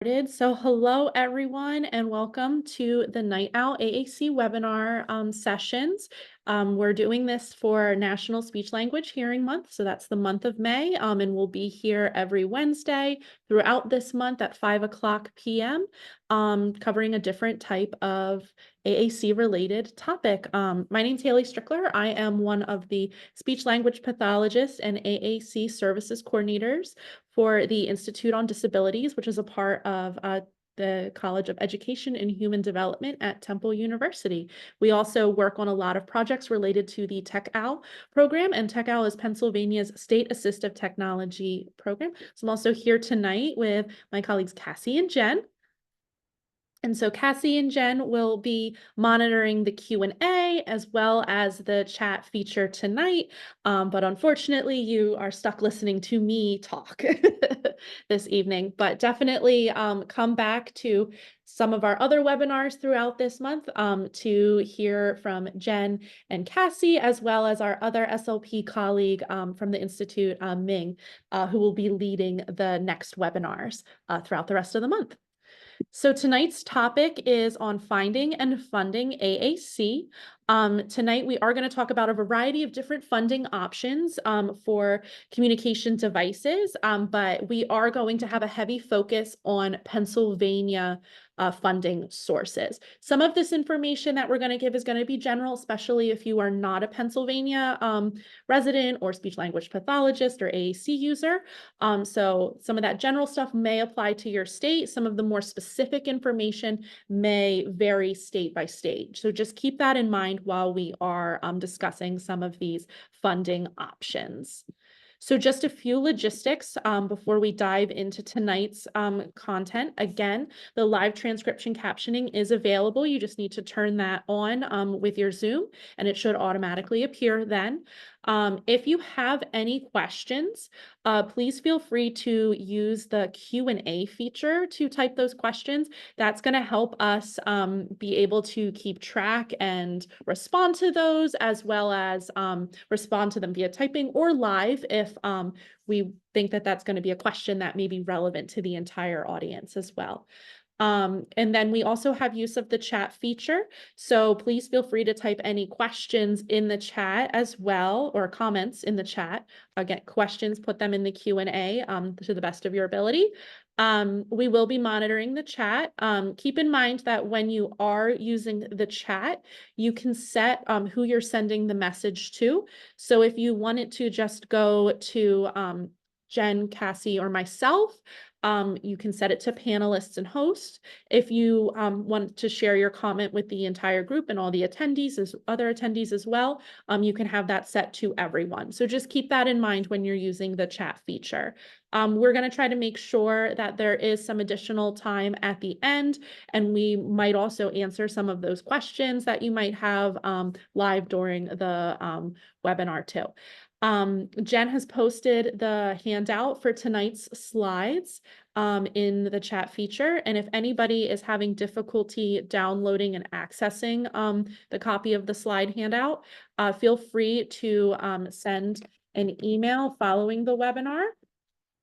So hello everyone and welcome to the Night Owl AAC webinar sessions. We're doing this for National Speech Language Hearing Month. So that's the month of May and we'll be here every Wednesday throughout this month at 5 p.m. Covering a different type of AAC related topic. My name's Haley Strickler. I am one of the speech language pathologists and AAC services coordinators for the Institute on Disabilities, which is a part of the College of Education and Human Development at Temple University. We also work on a lot of projects related to the TechOwl program, and TechOwl is Pennsylvania's state assistive technology program. So I'm also here tonight with my colleagues Cassie and Jen. And so Cassie and Jen will be monitoring the Q&A as well as the chat feature tonight. But unfortunately, you are stuck listening to me talk this evening. But definitely come back to some of our other webinars throughout this month to hear from Jen and Cassie, as well as our other SLP colleague from the Institute, Ming, who will be leading the next webinars throughout the rest of the month. So tonight's topic is on finding and funding AAC. Tonight we are going to talk about a variety of different funding options for communication devices, but we are going to have a heavy focus on Pennsylvania funding sources. Some of this information that we're going to give is going to be general, especially if you are not a Pennsylvania resident or speech language pathologist or AAC user. So some of that general stuff may apply to your state. Some of the more specific information may vary state by state. So just keep that in mind while we are discussing some of these funding options. So just a few logistics before we dive into tonight's content. Again, the live transcription captioning is available. You just need to turn that on with your Zoom, and it should automatically appear then. If you have any questions, please feel free to use the Q&A feature to type those questions. That's going to help us be able to keep track and respond to those, as well as respond to them via typing or live if we think that that's going to be a question that may be relevant to the entire audience as well. And then we also have use of the chat feature. So please feel free to type any questions in the chat as well, or comments in the chat. Again, questions, put them in the Q&A to the best of your ability. We will be monitoring the chat. Keep in mind that when you are using the chat, you can set who you're sending the message to. So if you wanted to just go to Jen, Cassie, or myself, you can set it to panelists and hosts. If you want to share your comment with the entire group and all the attendees, other attendees as well, you can have that set to everyone. So just keep that in mind when you're using the chat feature. We're going to try to make sure that there is some additional time at the end, and we might also answer some of those questions that you might have live during the webinar too. Jen has posted the handout for tonight's slides in the chat feature. And if anybody is having difficulty downloading and accessing the copy of the slide handout, feel free to send an email following the webinar.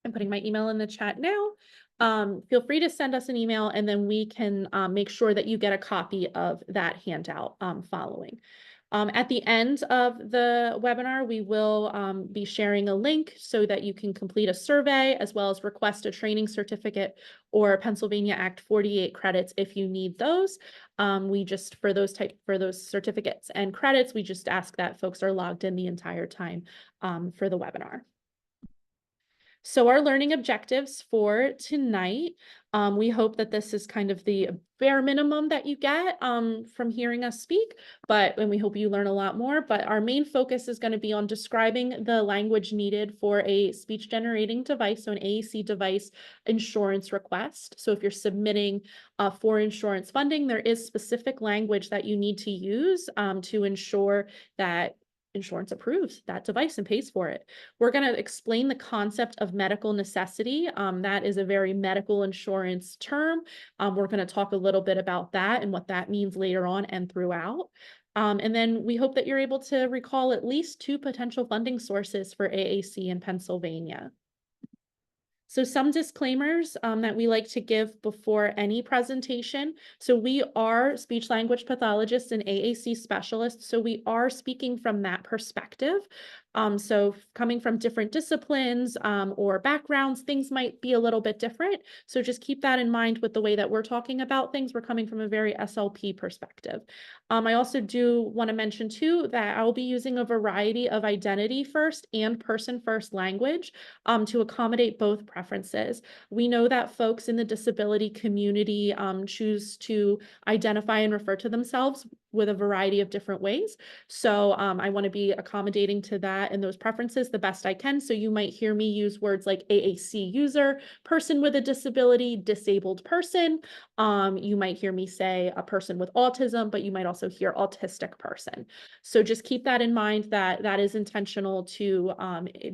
I'm putting my email in the chat now. Feel free to send us an email, and then we can make sure that you get a copy of that handout following. At the end of the webinar, we will be sharing a link so that you can complete a survey, as well as request a training certificate or Pennsylvania Act 48 credits if you need those. We just, for those certificates and credits, we just ask that folks are logged in the entire time for the webinar. So our learning objectives for tonight, we hope that this is kind of the bare minimum that you get from hearing us speak, and we hope you learn a lot more. But our main focus is going to be on describing the language needed for a speech generating device, so an AAC device insurance request. So if you're submitting for insurance funding, there is specific language that you need to use to ensure that insurance approves that device and pays for it. We're going to explain the concept of medical necessity. That is a very medical insurance term. We're going to talk a little bit about that and what that means later on and throughout. And then we hope that you're able to recall at least 2 potential funding sources for AAC in Pennsylvania. So some disclaimers that we like to give before any presentation. So we are speech language pathologists and AAC specialists. So we are speaking from that perspective. So coming from different disciplines or backgrounds, things might be a little bit different. So just keep that in mind with the way that we're talking about things. We're coming from a very SLP perspective. I also do want to mention too that I'll be using a variety of identity first and person first language to accommodate both preferences. We know that folks in the disability community choose to identify and refer to themselves with a variety of different ways. So I want to be accommodating to that and those preferences the best I can. So you might hear me use words like AAC user, person with a disability, disabled person. You might hear me say a person with autism, but you might also hear autistic person. So just keep that in mind that that is intentional to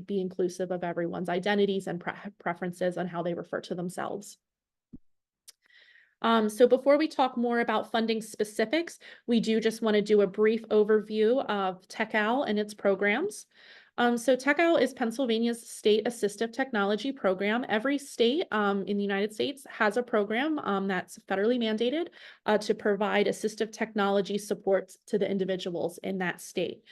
be inclusive of everyone's identities and preferences on how they refer to themselves. So before we talk more about funding specifics, we do just want to do a brief overview of TechOwl and its programs. So TechOwl is Pennsylvania's state assistive technology program. Every state in the United States has a program that's federally mandated to provide assistive technology supports to the individuals in that state.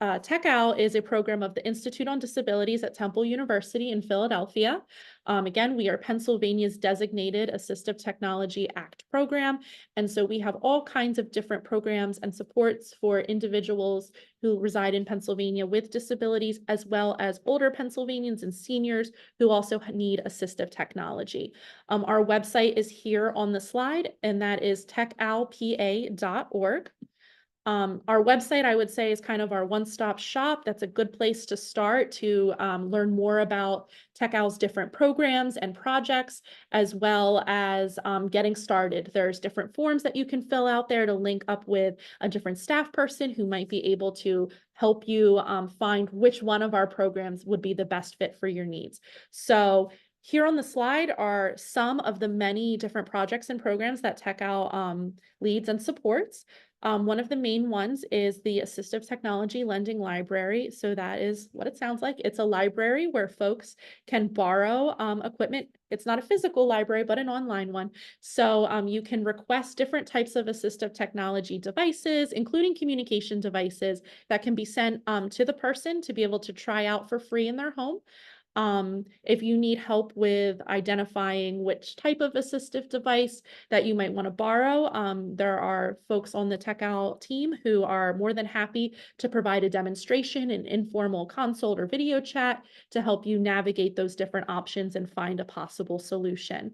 TechOwl is a program of the Institute on Disabilities at Temple University in Philadelphia. Again, we are Pennsylvania's designated Assistive Technology Act program. And so we have all kinds of different programs and supports for individuals who reside in Pennsylvania with disabilities, as well as older Pennsylvanians and seniors who also need assistive technology. Our website is here on the slide, and that is techowlpa.org. Our website, I would say, is kind of our one-stop shop. That's a good place to start to learn more about TechOwl's different programs and projects, as well as getting started. There's different forms that you can fill out there to link up with a different staff person who might be able to help you find which one of our programs would be the best fit for your needs. So here on the slide are some of the many different projects and programs that TechOwl leads and supports. One of the main ones is the Assistive Technology Lending Library. So that is what it sounds like. It's a library where folks can borrow equipment. It's not a physical library, but an online one. So you can request different types of assistive technology devices, including communication devices that can be sent to the person to be able to try out for free in their home. If you need help with identifying which type of assistive device that you might want to borrow, there are folks on the TechOwl team who are more than happy to provide a demonstration, an informal consult or video chat to help you navigate those different options and find a possible solution.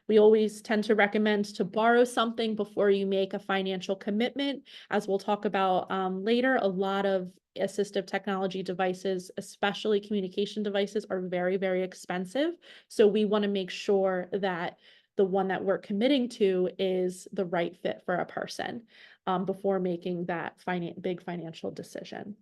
We always tend to recommend to borrow something before you make a financial commitment. As we'll talk about later, a lot of assistive technology devices, especially communication devices, are very, very expensive. So we want to make sure that the one that we're committing to is the right fit for a person before making that big financial decision.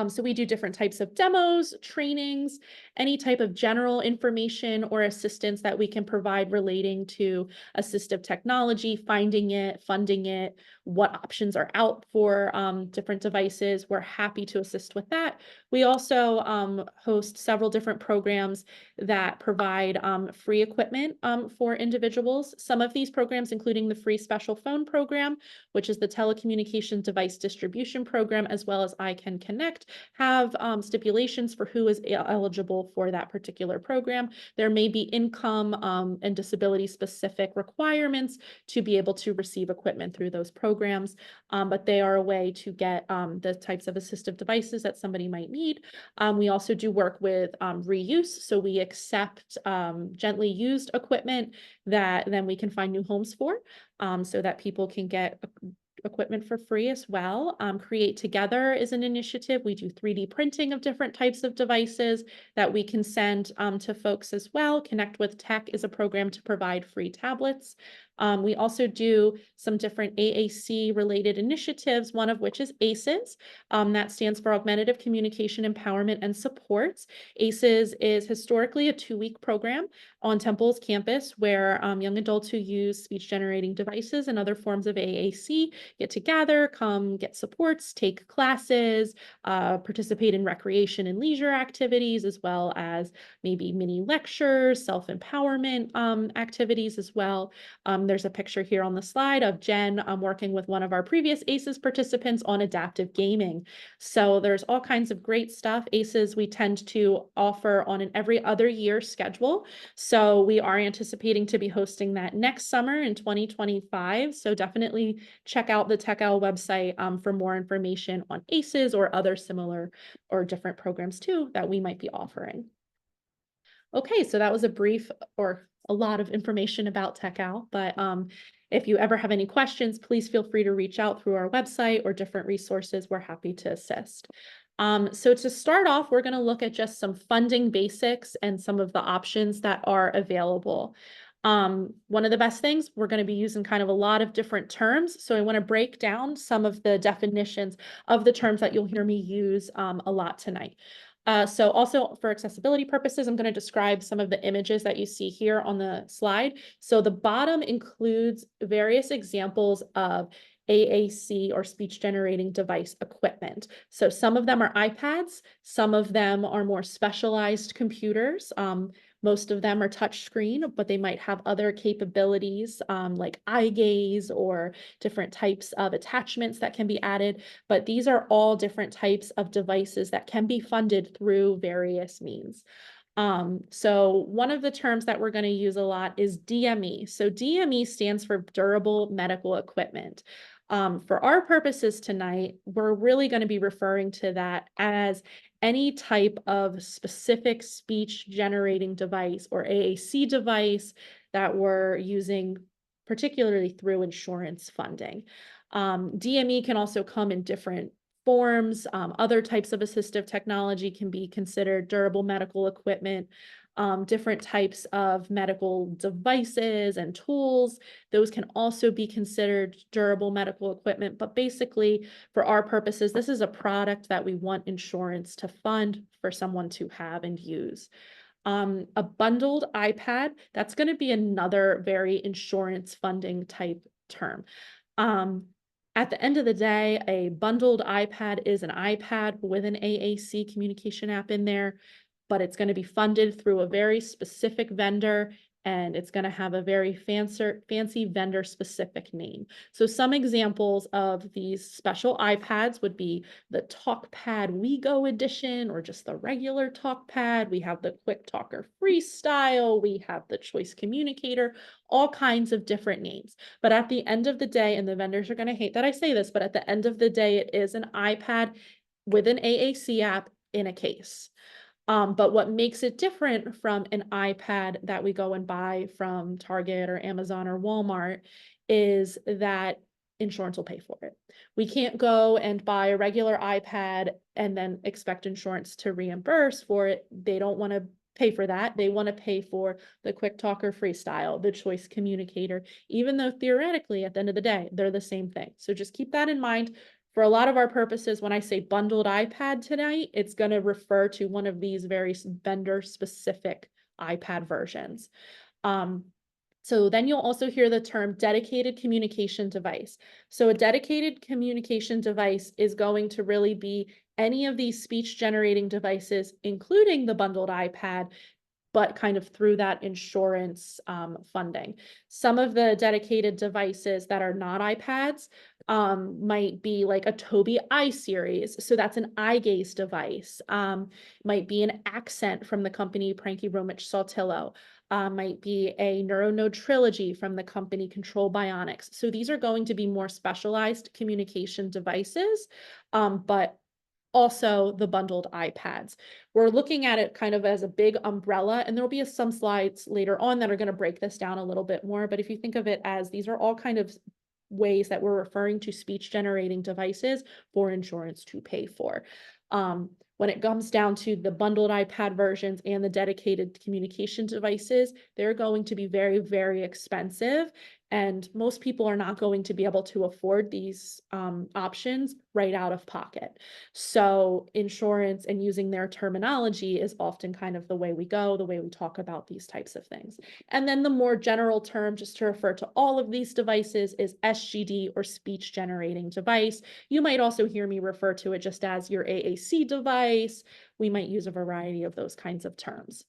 So we do different types of demos, trainings, any type of general information or assistance that we can provide relating to assistive technology, finding it, funding it, what options are out for different devices. We're happy to assist with that. We also host several different programs that provide free equipment for individuals. Some of these programs, including the free special phone program, which is the telecommunication device distribution program, as well as I Can Connect, have stipulations for who is eligible for that particular program. There may be income and disability specific requirements to be able to receive equipment through those programs, but they are a way to get the types of assistive devices that somebody might need. We also do work with reuse, so we accept gently used equipment that then we can find new homes for, so that people can get equipment for free as well. Create Together is an initiative. We do 3D printing of different types of devices that we can send to folks as well. Connect with Tech is a program to provide free tablets. We also do some different AAC related initiatives, one of which is ACES. That stands for Augmentative Communication Empowerment and Supports. ACES is historically a 2-week program on Temple's campus where young adults who use speech generating devices and other forms of AAC get to gather, come get supports, take classes, participate in recreation and leisure activities, as well as maybe mini lectures, self-empowerment activities as well. There's a picture here on the slide of Jen working with one of our previous ACES participants on adaptive gaming. So there's all kinds of great stuff. ACES we tend to offer on an every other year schedule. So we are anticipating to be hosting that next summer in 2025. So definitely check out the TechOwl website for more information on ACES or other similar or different programs too that we might be offering. Okay, so that was a brief or a lot of information about TechOwl, but if you ever have any questions, please feel free to reach out through our website or different resources. We're happy to assist. So to start off, we're going to look at just some funding basics and some of the options that are available. One of the best things, we're going to be using kind of a lot of different terms. So I want to break down some of the definitions of the terms that you'll hear me use a lot tonight. So also for accessibility purposes, I'm going to describe some of the images that you see here on the slide. So the bottom includes various examples of AAC or speech generating device equipment. So some of them are iPads, some of them are more specialized computers. Most of them are touch screen, but they might have other capabilities like eye gaze or different types of attachments that can be added. But these are all different types of devices that can be funded through various means. So one of the terms that we're going to use a lot is DME. So DME stands for durable medical equipment. For our purposes tonight, we're really going to be referring to that as any type of specific speech generating device or AAC device that we're using, particularly through insurance funding. DME can also come in different forms. Other types of assistive technology can be considered durable medical equipment. Different types of medical devices and tools, those can also be considered durable medical equipment. But basically, for our purposes, this is a product that we want insurance to fund for someone to have and use. A bundled iPad, that's going to be another very insurance funding type term. At the end of the day, a bundled iPad is an iPad with an AAC communication app in there, but it's going to be funded through a very specific vendor, and it's going to have a very fancy vendor specific name. So some examples of these special iPads would be the TalkPad WeGo edition or just the regular TalkPad. We have the Quick Talker Freestyle. We have the Choice Communicator, all kinds of different names. But at the end of the day, and the vendors are going to hate that I say this, but at the end of the day, it is an iPad with an AAC app in a case. But what makes it different from an iPad that we go and buy from Target or Amazon or Walmart is that insurance will pay for it. We can't go and buy a regular iPad and then expect insurance to reimburse for it. They don't want to pay for that. They want to pay for the Quick Talker Freestyle, the Choice Communicator, even though theoretically at the end of the day, they're the same thing. So just keep that in mind. For a lot of our purposes, when I say bundled iPad tonight, it's going to refer to one of these very vendor-specific iPad versions. So then you'll also hear the term dedicated communication device. So a dedicated communication device is going to really be any of these speech generating devices, including the bundled iPad, but kind of through that insurance funding. Some of the dedicated devices that are not iPads might be like a Tobii iSeries. So that's an eye gaze device. Might be an Accent from the company Pranky Romich Saltillo. Might be a NeuroNode Trilogy from the company Control Bionics. So these are going to be more specialized communication devices, but also the bundled iPads. We're looking at it kind of as a big umbrella, and there'll be some slides later on that are going to break this down a little bit more. But if you think of it as these are all kind of ways that we're referring to speech generating devices for insurance to pay for. When it comes down to the bundled iPad versions and the dedicated communication devices, they're going to be very, very expensive. And most people are not going to be able to afford these options right out of pocket. So insurance and using their terminology is often kind of the way we go, the way we talk about these types of things. And then the more general term, just to refer to all of these devices, is SGD, or speech generating device. You might also hear me refer to it just as your AAC device. We might use a variety of those kinds of terms.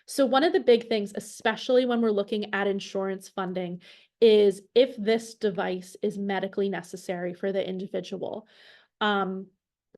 So one of the big things, especially when we're looking at insurance funding, is if this device is medically necessary for the individual. Um,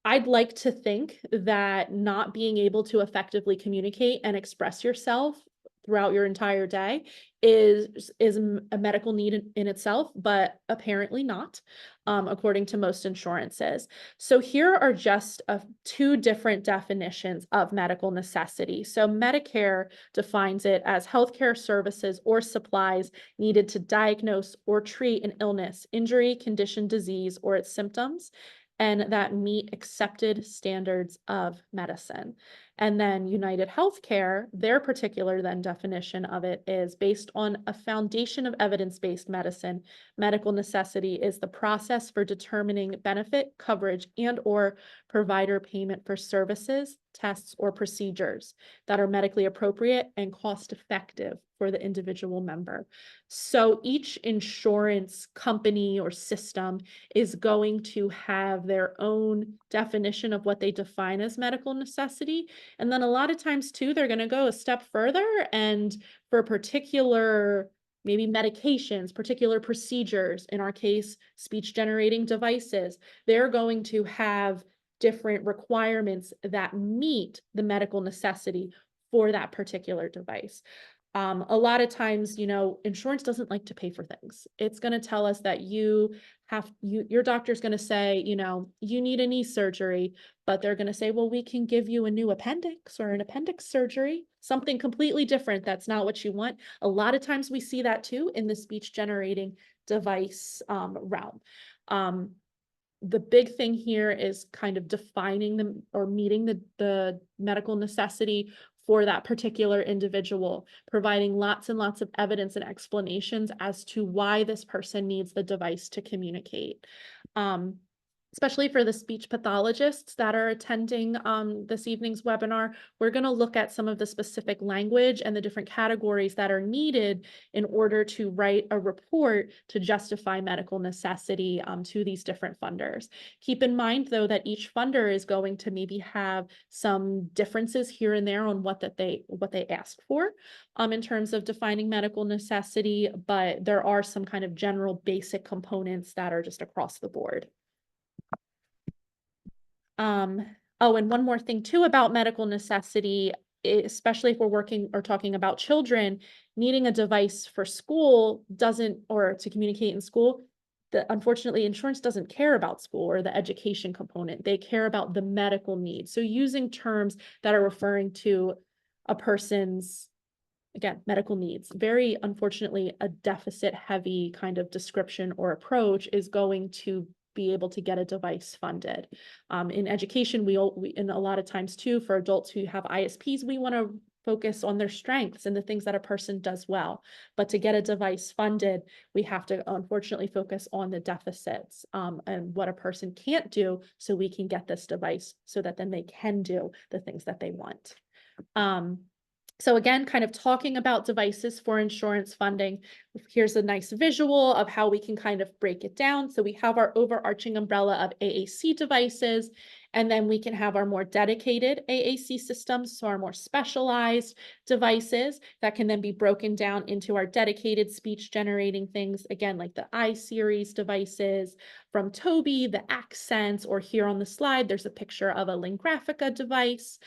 I'd like to think that not being able to effectively communicate and express yourself throughout your entire day is a medical need in itself, but apparently not, according to most insurances. So here are just two different definitions of medical necessity. So Medicare defines it as healthcare services or supplies needed to diagnose or treat an illness, injury, condition, disease, or its symptoms, and that meet accepted standards of medicine. And then United Healthcare, their particular then definition of it is based on a foundation of evidence-based medicine. Medical necessity is the process for determining benefit, coverage, and or provider payment for services, tests, or procedures that are medically appropriate and cost-effective for the individual member. So each insurance company or system is going to have their own definition of what they define as medical necessity. And then a lot of times too, they're going to go a step further, and for particular maybe medications, particular procedures, in our case, speech generating devices, they're going to have different requirements that meet the medical necessity for that particular device. A lot of times, insurance doesn't like to pay for things. It's going to tell us that your doctor's going to say, you need a knee surgery, but they're going to say, well, we can give you a new appendix or an appendix surgery, something completely different. That's not what you want. A lot of times we see that too in the speech generating device realm. The big thing here is kind of defining them or meeting the medical necessity for that particular individual, providing lots and lots of evidence and explanations as to why this person needs the device to communicate. Especially for the speech pathologists that are attending this evening's webinar, we're going to look at some of the specific language and the different categories that are needed in order to write a report to justify medical necessity to these different funders. Keep in mind, though, that each funder is going to maybe have some differences here and there on what they ask for in terms of defining medical necessity, but there are some kind of general basic components that are just across the board. Oh, and one more thing too about medical necessity, especially if we're working or talking about children, needing a device for school or to communicate in school, unfortunately, insurance doesn't care about school or the education component. They care about the medical need. So using terms that are referring to a person's, again, medical needs, very unfortunately, a deficit heavy kind of description or approach is going to be able to get a device funded. In education, and a lot of times too, for adults who have ISPs, we want to focus on their strengths and the things that a person does well. But to get a device funded, we have to unfortunately focus on the deficits and what a person can't do, so we can get this device so that then they can do the things that they want. So again, kind of talking about devices for insurance funding, here's a nice visual of how we can kind of break it down. So we have our overarching umbrella of AAC devices, and then we can have our more dedicated AAC systems, so our more specialized devices that can then be broken down into our dedicated speech generating things, again, like the I-series devices from Tobii, the Accents, or here on the slide, there's a picture of a Lingraphica device.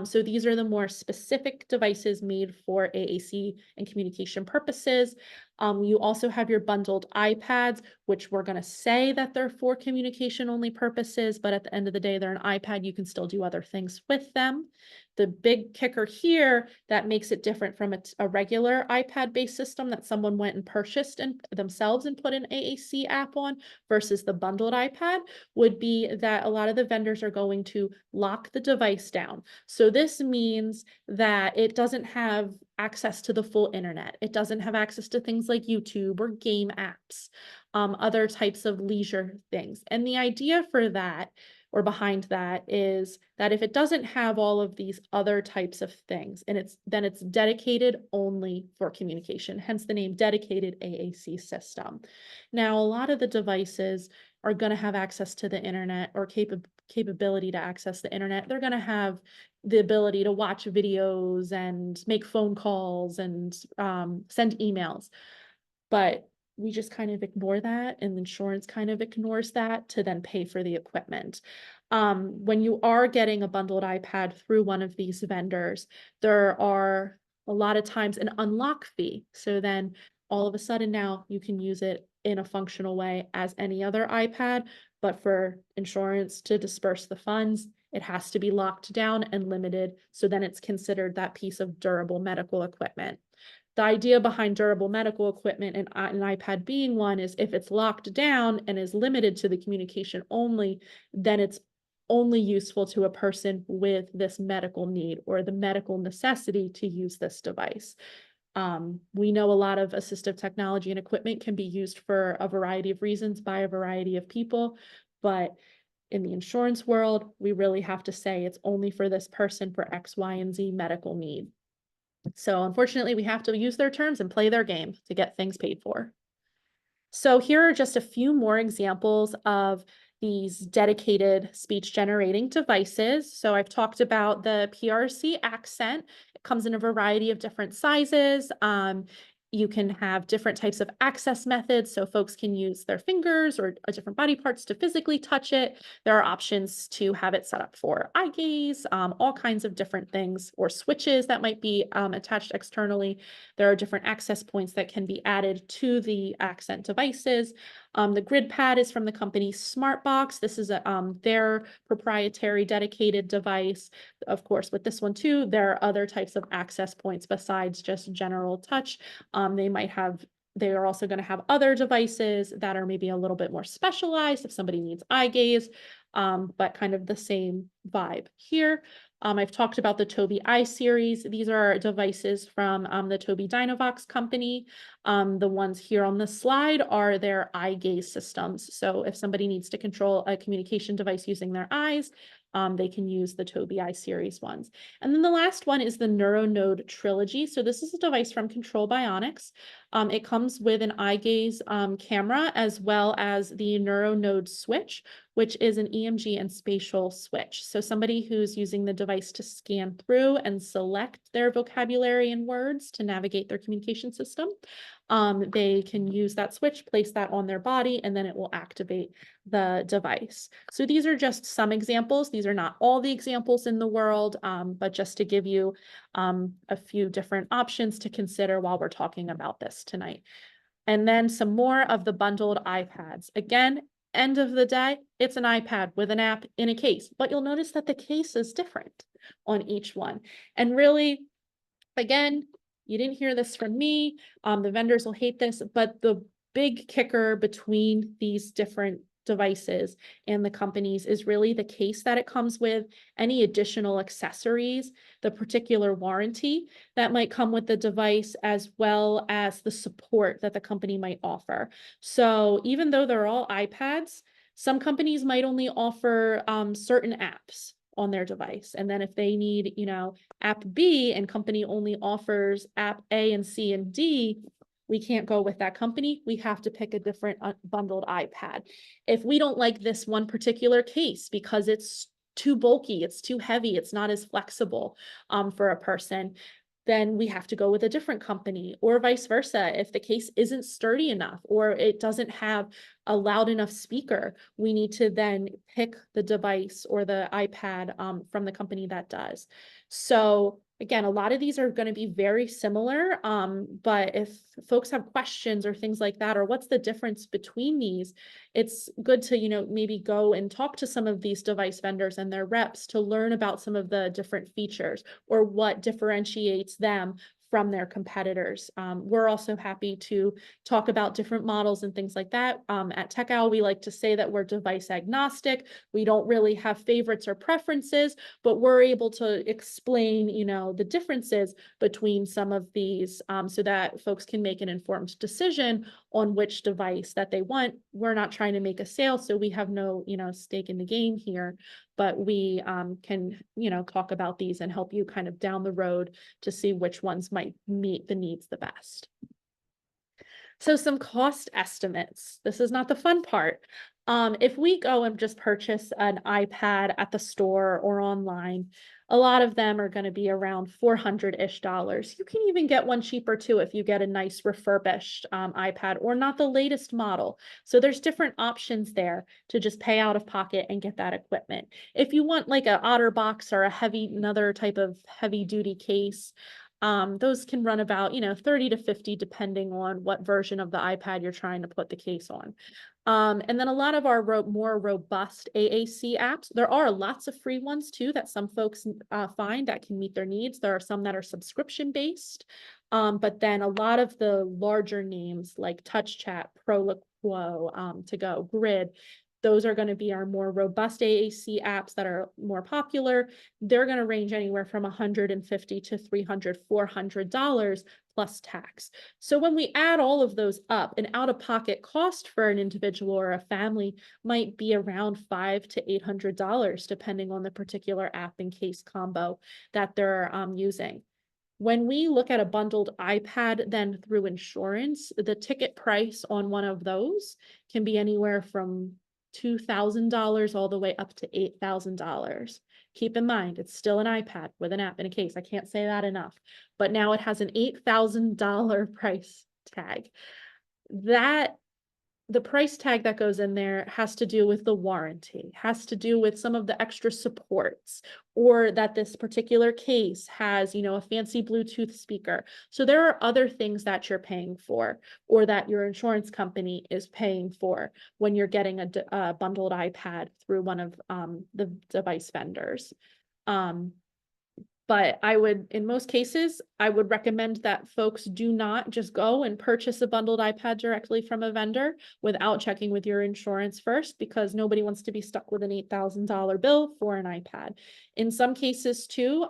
So these are the more specific devices made for AAC and communication purposes. You also have your bundled iPads, which we're going to say that they're for communication only purposes, but at the end of the day, they're an iPad. You can still do other things with them. The big kicker here that makes it different from a regular iPad-based system that someone went and purchased themselves and put an AAC app on versus the bundled iPad would be that a lot of the vendors are going to lock the device down. So this means that it doesn't have access to the full internet. It doesn't have access to things like YouTube or game apps, other types of leisure things. And the idea for that, or behind that, is that if it doesn't have all of these other types of things, and then it's dedicated only for communication, hence the name dedicated AAC system. Now, a lot of the devices are going to have access to the internet, or capability to access the internet. They're going to have the ability to watch videos and make phone calls and send emails. But we just kind of ignore that, and insurance kind of ignores that to then pay for the equipment. When you are getting a bundled iPad through one of these vendors, there are a lot of times an unlock fee. So then all of a sudden now you can use it in a functional way as any other iPad, but for insurance to disperse the funds, it has to be locked down and limited. So then it's considered that piece of durable medical equipment. The idea behind durable medical equipment and an iPad being one is if it's locked down and is limited to the communication only, then it's only useful to a person with this medical need or the medical necessity to use this device. We know a lot of assistive technology and equipment can be used for a variety of reasons by a variety of people, but in the insurance world, we really have to say it's only for this person for X, Y, and Z medical need. So unfortunately, we have to use their terms and play their game to get things paid for. So here are just a few more examples of these dedicated speech generating devices. So I've talked about the PRC accent. It comes in a variety of different sizes. You can have different types of access methods, so folks can use their fingers or different body parts to physically touch it. There are options to have it set up for eye gaze, all kinds of different things, or switches that might be attached externally. There are different access points that can be added to the accent devices. The grid pad is from the company SmartBox. This is their proprietary dedicated device. Of course, with this one too, there are other types of access points besides just general touch. They are also going to have other devices that are maybe a little bit more specialized if somebody needs eye gaze, but kind of the same vibe here. I've talked about the Tobii I series. These are devices from the Tobii Dynavox company. The ones here on the slide are their eye gaze systems. So if somebody needs to control a communication device using their eyes, they can use the Tobii I series ones. And then the last one is the NeuroNode Trilogy. So this is a device from Control Bionics. It comes with an eye gaze camera as well as the NeuroNode switch, which is an EMG and spatial switch. So somebody who's using the device to scan through and select their vocabulary and words to navigate their communication system, they can use that switch, place that on their body, and then it will activate the device. So these are just some examples. These are not all the examples in the world, but just to give you a few different options to consider while we're talking about this tonight. And then some more of the bundled iPads. Again, end of the day, it's an iPad with an app in a case, but you'll notice that the case is different on each one. And really, again, you didn't hear this from me. The vendors will hate this, but the big kicker between these different devices and the companies is really the case that it comes with, any additional accessories, the particular warranty that might come with the device, as well as the support that the company might offer. So even though they're all iPads, some companies might only offer certain apps on their device. And then if they need, app B and company only offers app A and C and D, we can't go with that company. We have to pick a different bundled iPad. If we don't like this one particular case because it's too bulky, it's too heavy, it's not as flexible for a person, then we have to go with a different company, or vice versa. If the case isn't sturdy enough or it doesn't have a loud enough speaker, we need to then pick the device or the iPad from the company that does. So again, a lot of these are going to be very similar, but if folks have questions or things like that, or what's the difference between these, it's good to, maybe go and talk to some of these device vendors and their reps to learn about some of the different features or what differentiates them from their competitors. We're also happy to talk about different models and things like that. At Tech Owl, we like to say that we're device agnostic. We don't really have favorites or preferences, but we're able to explain, the differences between some of these so that folks can make an informed decision on which device that they want. We're not trying to make a sale, so we have no, stake in the game here, but we can, talk about these and help you kind of down the road to see which ones might meet the needs the best. So some cost estimates. This is not the fun part. If we go and just purchase an iPad at the store or online, a lot of them are going to be around $400-ish. You can even get one cheaper too if you get a nice refurbished iPad or not the latest model. So there's different options there to just pay out of pocket and get that equipment. If you want like an OtterBox or another type of heavy duty case, those can run about, 30 to 50, depending on what version of the iPad you're trying to put the case on. And then a lot of our more robust AAC apps, there are lots of free ones too that some folks find that can meet their needs. There are some that are subscription based, but then a lot of the larger names like TouchChat, Proliquo, To Go, Grid, those are going to be our more robust AAC apps that are more popular. They're going to range anywhere from $150 to $300, $400 plus tax. So when we add all of those up, an out-of-pocket cost for an individual or a family might be around $500 to $800, depending on the particular app and case combo that they're using. When we look at a bundled iPad, then through insurance, the ticket price on one of those can be anywhere from $2,000 all the way up to $8,000. Keep in mind, it's still an iPad with an app and a case. I can't say that enough. But now it has an $8,000 price tag. The price tag that goes in there has to do with the warranty, has to do with some of the extra supports, or that this particular case has, a fancy Bluetooth speaker. So there are other things that you're paying for, or that your insurance company is paying for when you're getting a bundled iPad through one of the device vendors. But in most cases, I would recommend that folks do not just go and purchase a bundled iPad directly from a vendor without checking with your insurance first, because nobody wants to be stuck with an $8,000 bill for an iPad. In some cases too,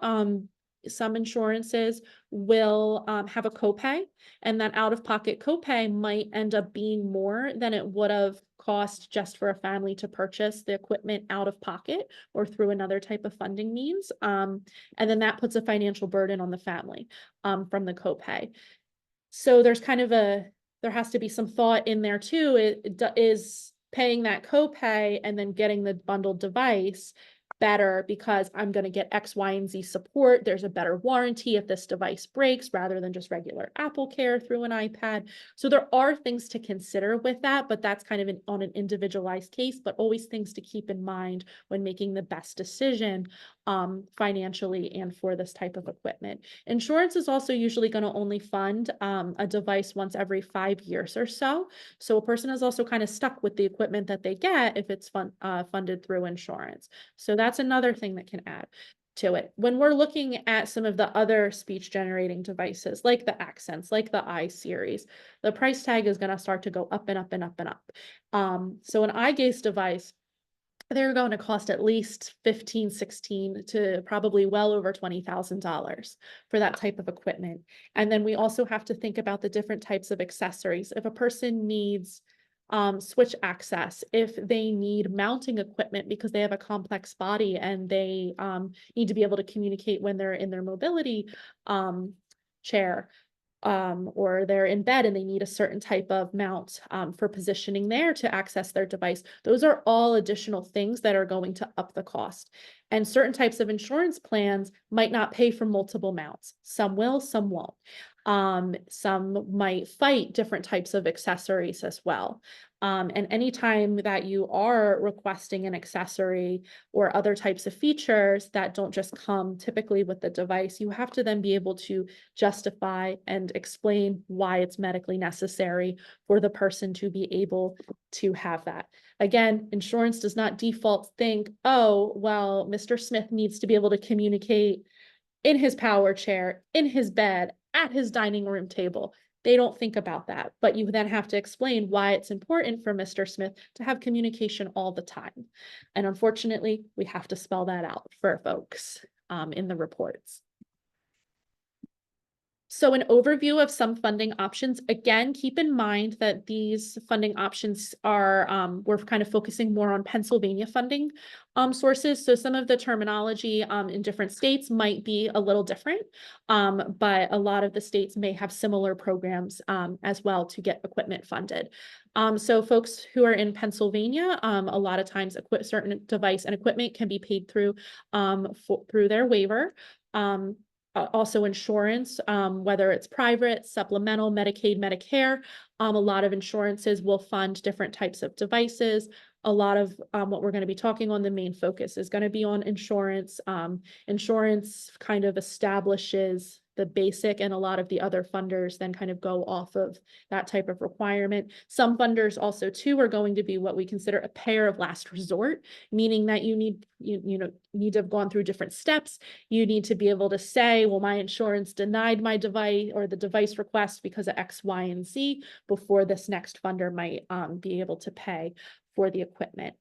some insurances will have a copay, and that out-of-pocket copay might end up being more than it would have cost just for a family to purchase the equipment out of pocket or through another type of funding means. And then that puts a financial burden on the family from the copay. So there's there has to be some thought in there too. Is paying that copay and then getting the bundled device better because I'm going to get X, Y, and Z support. There's a better warranty if this device breaks rather than just regular Apple Care through an iPad. So there are things to consider with that, but that's kind of on an individualized case, but always things to keep in mind when making the best decision financially and for this type of equipment. Insurance is also usually going to only fund a device once every 5 years or so. So a person is also kind of stuck with the equipment that they get if it's funded through insurance. So that's another thing that can add to it. When we're looking at some of the other speech generating devices, like the Accents, like the iSeries, the price tag is going to start to go up and up and up and up. So an eye gaze device, they're going to cost at least $15,000, $16,000 to probably well over $20,000 for that type of equipment. And then we also have to think about the different types of accessories. If a person needs switch access, if they need mounting equipment because they have a complex body and they need to be able to communicate when they're in their mobility chair, or they're in bed and they need a certain type of mount for positioning there to access their device. Those are all additional things that are going to up the cost. And certain types of insurance plans might not pay for multiple mounts. Some will, some won't. Some might fight different types of accessories as well. And anytime that you are requesting an accessory or other types of features that don't just come typically with the device, you have to then be able to justify and explain why it's medically necessary for the person to be able to have that. Again, insurance does not default think, oh, well, Mr. Smith needs to be able to communicate in his power chair, in his bed, at his dining room table. They don't think about that, but you then have to explain why it's important for Mr. Smith to have communication all the time. And unfortunately, we have to spell that out for folks in the reports. So an overview of some funding options, again, keep in mind that these funding options are, we're kind of focusing more on Pennsylvania funding sources. So some of the terminology in different states might be a little different, but a lot of the states may have similar programs as well to get equipment funded. So folks who are in Pennsylvania, a lot of times certain device and equipment can be paid through through their waiver. Also insurance, whether it's private, supplemental, Medicaid, Medicare. A lot of insurances will fund different types of devices. A lot of what we're going to be talking on, the main focus is going to be on insurance. Insurance kind of establishes the basic, and a lot of the other funders then kind of go off of that type of requirement. Some funders also too are going to be what we consider a payer of last resort, meaning that you need to have gone through different steps. You need to be able to say, well, my insurance denied my device or the device request because of X, Y, and Z before this next funder might be able to pay for the equipment.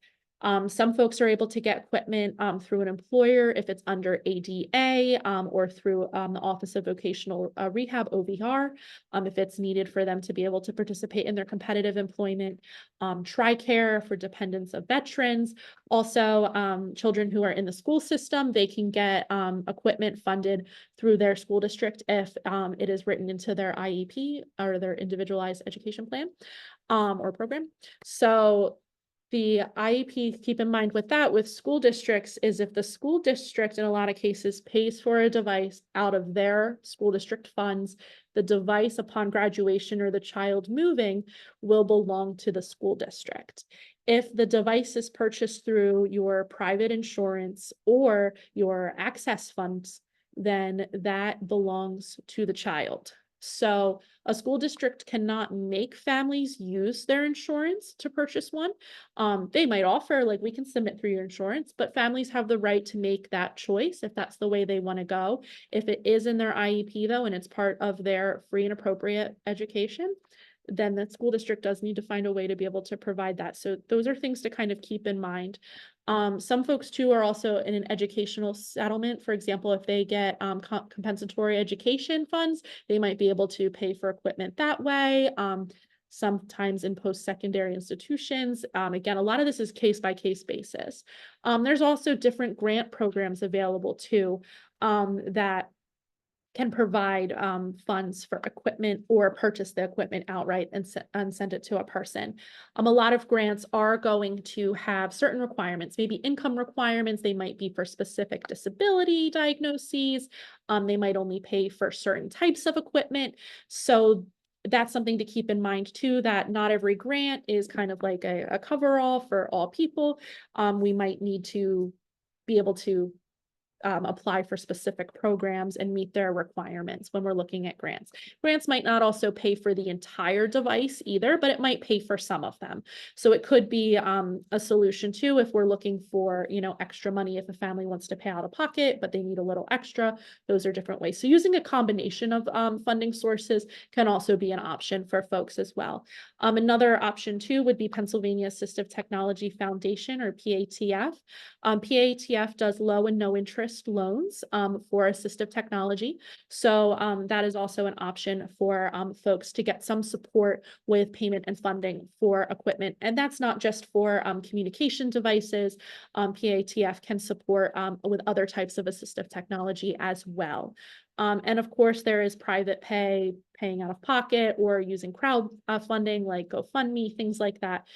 Some folks are able to get equipment through an employer if it's under ADA or through the Office of Vocational Rehab, OVR, if it's needed for them to be able to participate in their competitive employment. TRICARE for dependents of veterans. Also, children who are in the school system, they can get equipment funded through their school district if it is written into their IEP or their individualized education plan or program. So the IEP, keep in mind with that, with school districts, is if the school district in a lot of cases pays for a device out of their school district funds, the device upon graduation or the child moving will belong to the school district. If the device is purchased through your private insurance or your access funds, then that belongs to the child. So a school district cannot make families use their insurance to purchase one. They might offer, like, we can submit through your insurance, but families have the right to make that choice if that's the way they want to go. If it is in their IEP though, and it's part of their free and appropriate education, then the school district does need to find a way to be able to provide that. So those are things to kind of keep in mind. Some folks too are also in an educational settlement. For example, if they get compensatory education funds, they might be able to pay for equipment that way. Sometimes in post-secondary institutions. Again, a lot of this is case-by-case basis. There's also different grant programs available too that can provide funds for equipment or purchase the equipment outright and send it to a person. A lot of grants are going to have certain requirements, maybe income requirements. They might be for specific disability diagnoses. They might only pay for certain types of equipment. So that's something to keep in mind too, that not every grant is kind of like a coverall for all people. We might need to be able to apply for specific programs and meet their requirements when we're looking at grants. Grants might not also pay for the entire device either, but it might pay for some of them. So it could be a solution too if we're looking for, extra money if a family wants to pay out of pocket, but they need a little extra. Those are different ways. So using a combination of funding sources can also be an option for folks as well. Another option too would be Pennsylvania Assistive Technology Foundation, or PATF. PATF does low and no interest loans for assistive technology. So that is also an option for folks to get some support with payment and funding for equipment. And that's not just for communication devices. PATF can support with other types of assistive technology as well. And of course, there is private paying out of pocket, or using crowd funding like GoFundMe, things like that.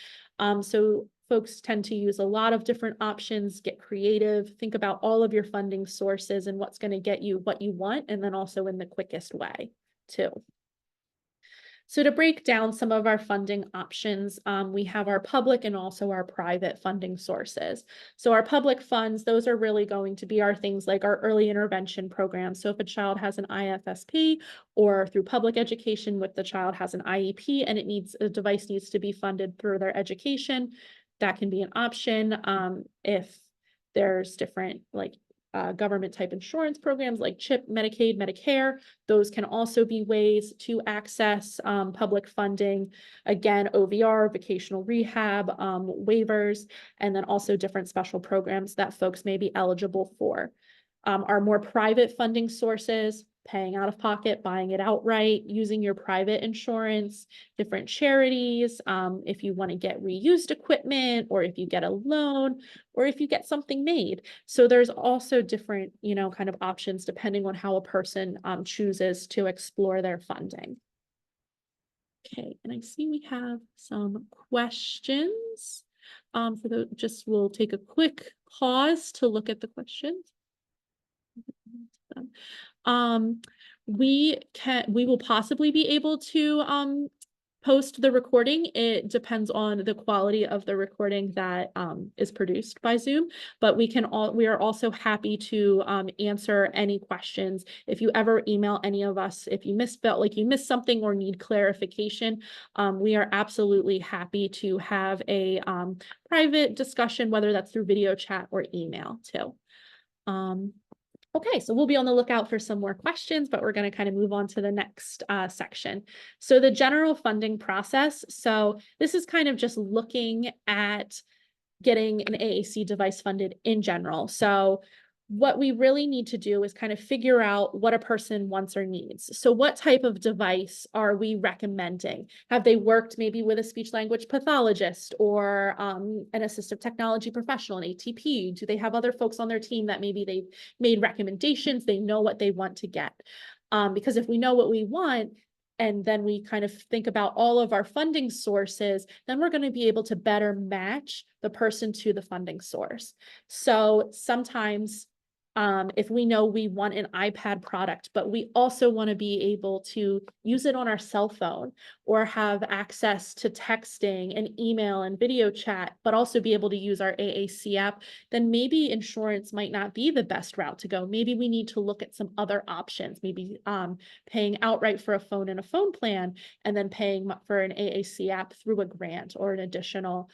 So folks tend to use a lot of different options, get creative, think about all of your funding sources and what's going to get you what you want, and then also in the quickest way too. So to break down some of our funding options, we have our public and also our private funding sources. So our public funds, those are really going to be our things like our early intervention programs. So if a child has an IFSP, or through public education, if the child has an IEP and a device needs to be funded through their education, that can be an option. If there's different government type insurance programs like CHIP, Medicaid, Medicare. Those can also be ways to access public funding. Again, OVR, vocational rehab, waivers, and then also different special programs that folks may be eligible for. Our more private funding sources, paying out of pocket, buying it outright, using your private insurance, different charities, if you want to get reused equipment, or if you get a loan, or if you get something made. So there's also different, kind of options depending on how a person chooses to explore their funding. Okay, and I see we have some questions. We'll take a quick pause to look at the questions. We will possibly be able to post the recording. It depends on the quality of the recording that is produced by Zoom, but we are also happy to answer any questions. If you ever email any of us, if you felt like you missed something or need clarification, we are absolutely happy to have a private discussion, whether that's through video chat or email too. Okay, so we'll be on the lookout for some more questions, but we're going to kind of move on to the next section. So the general funding process. So this is kind of just looking at getting an AAC device funded in general. So what we really need to do is kind of figure out what a person wants or needs. So what type of device are we recommending? Have they worked maybe with a speech language pathologist or an assistive technology professional, an ATP? Do they have other folks on their team that maybe they've made recommendations, they know what they want to get? Because if we know what we want, and then we kind of think about all of our funding sources, then we're going to be able to better match the person to the funding source. So sometimes if we know we want an iPad product, but we also want to be able to use it on our cell phone or have access to texting and email and video chat, but also be able to use our AAC app, then maybe insurance might not be the best route to go. Maybe we need to look at some other options, maybe paying outright for a phone and a phone plan, and then paying for an AAC app through a grant or an additional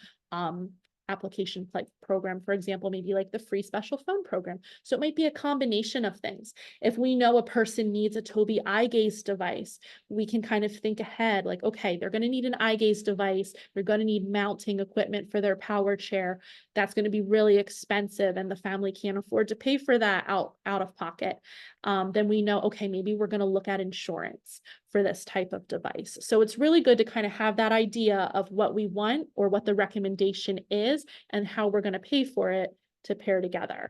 application like program, for example, maybe like the free special phone program. So it might be a combination of things. If we know a person needs a Tobii eye gaze device, we can kind of think ahead, like, okay, they're going to need an eye gaze device. They're going to need mounting equipment for their power chair. That's going to be really expensive and the family can't afford to pay for that out of pocket. Then we know, okay, maybe we're going to look at insurance for this type of device. So it's really good to kind of have that idea of what we want or what the recommendation is and how we're going to pay for it to pair together.